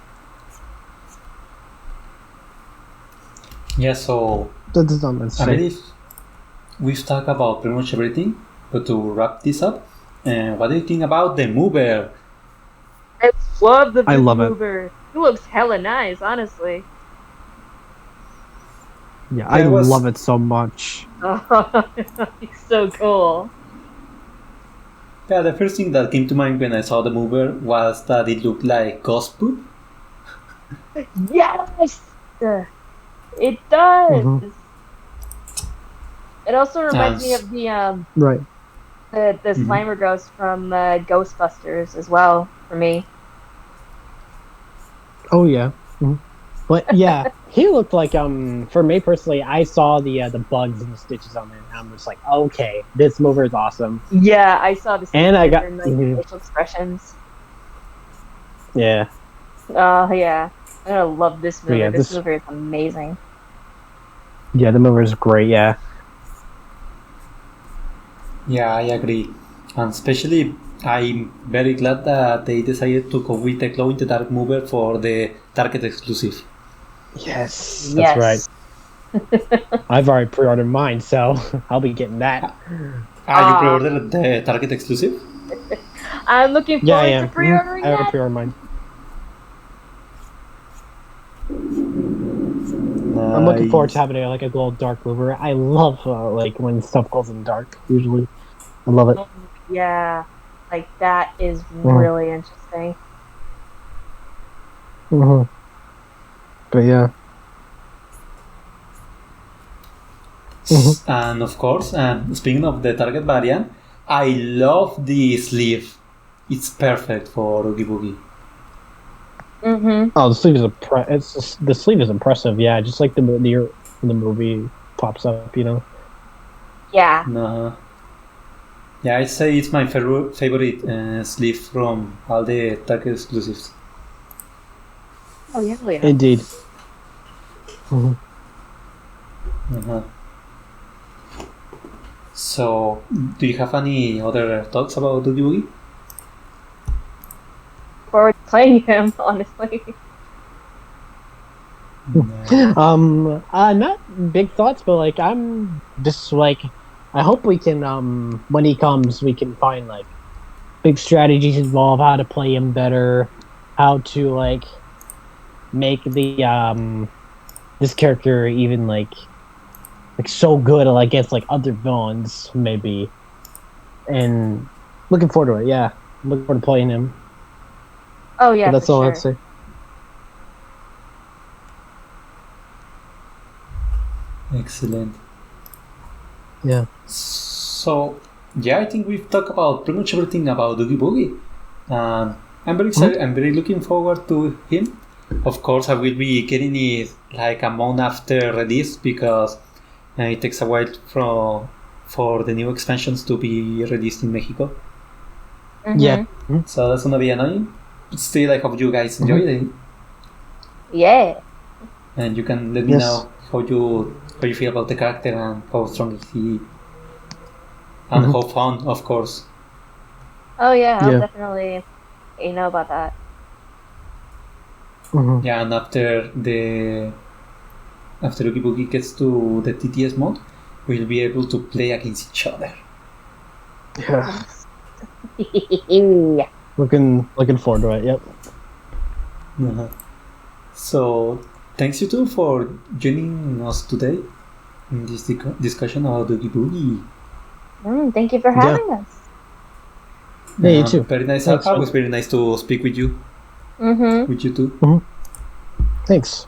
Yeah, so That's not much to I say. believe we've talked about pretty much everything, but to wrap this up, what do you think about the mover? I love the I love it. mover. He looks hella nice, honestly. Yeah, I love it so much. Oh, he's so cool. Yeah, the first thing that came to mind when I saw the mover was that it looked like ghost poop. Yes! It does! Mm-hmm. It also reminds me of the right. The Slimer Ghost from Ghostbusters as well, for me. Oh yeah. Mm-hmm. But yeah, he looked like for me personally, I saw the bugs and the stitches on it, and I'm just like, okay, this mover is awesome. Yeah, I saw the and I got facial expressions. Yeah. Yeah. I love this mover. Yeah, this mover is amazing. Yeah, the mover is great, yeah. Yeah, I agree. And especially, I'm very glad that they decided to go with the glow in the dark mover for the Target exclusive. Yes, that's right. I've already pre-ordered mine, so I'll be getting that. You pre-ordered the Target exclusive? I'm looking forward to pre-ordering I already pre-ordered mine. Nice. I'm looking forward to having a glow dark mover. I love when stuff goes in dark. Usually, I love it. Yeah, that is really interesting. Mm-hmm. But yeah. And of course, speaking of the Target variant, I love the sleeve. It's perfect for Oogie Boogie. Mm-hmm. Oh, the sleeve is the sleeve is impressive. Yeah, just like the movie pops up, Yeah. Yeah, I'd say it's my favorite sleeve from all the Target exclusives. Oh yeah. Indeed. So, do you have any other thoughts about Oogie Boogie? Forward to playing him, honestly. Not big thoughts, but I'm just I hope we can when he comes we can find big strategies involved, how to play him better, how to make the this character even so good against other villains maybe, and looking forward to it. Yeah, looking forward to playing him. Oh yeah, but that's all I have to say. Excellent. Yeah. So, yeah, I think we've talked about pretty much everything about Oogie Boogie. I'm very excited. I'm very looking forward to him. Of course, I will be getting it a month after release because it takes a while for the new expansions to be released in Mexico. Yeah. So that's gonna be annoying. But still, I hope you guys enjoyed it. Yeah. And you can let me know how you feel about the character and how strong is he, and how fun, of course. Oh yeah, I'll definitely know about that. Yeah, and after Oogie Boogie gets to the TTS mode, we'll be able to play against each other. Yeah. Yeah. Looking forward to it. Yep. So, thanks you two for joining us today in this discussion about Oogie Boogie. Thank you for having us. Yeah, you too. Very nice. It was very nice to speak with you. With you too. Thanks.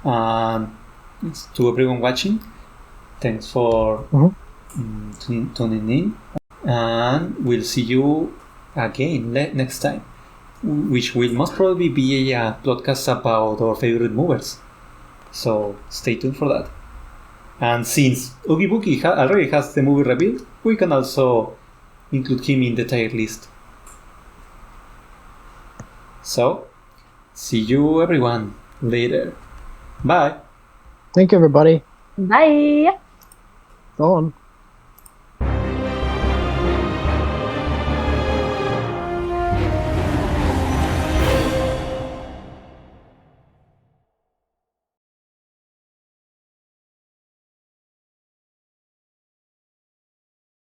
And to everyone watching, thanks for tuning in. And we'll see you again next time, which will most probably be a podcast about our favorite movers. So stay tuned for that. And since Oogie Boogie already has the movie revealed, we can also include him in the tier list. So, see you everyone later. Bye. Thank you, everybody. Bye. Go on.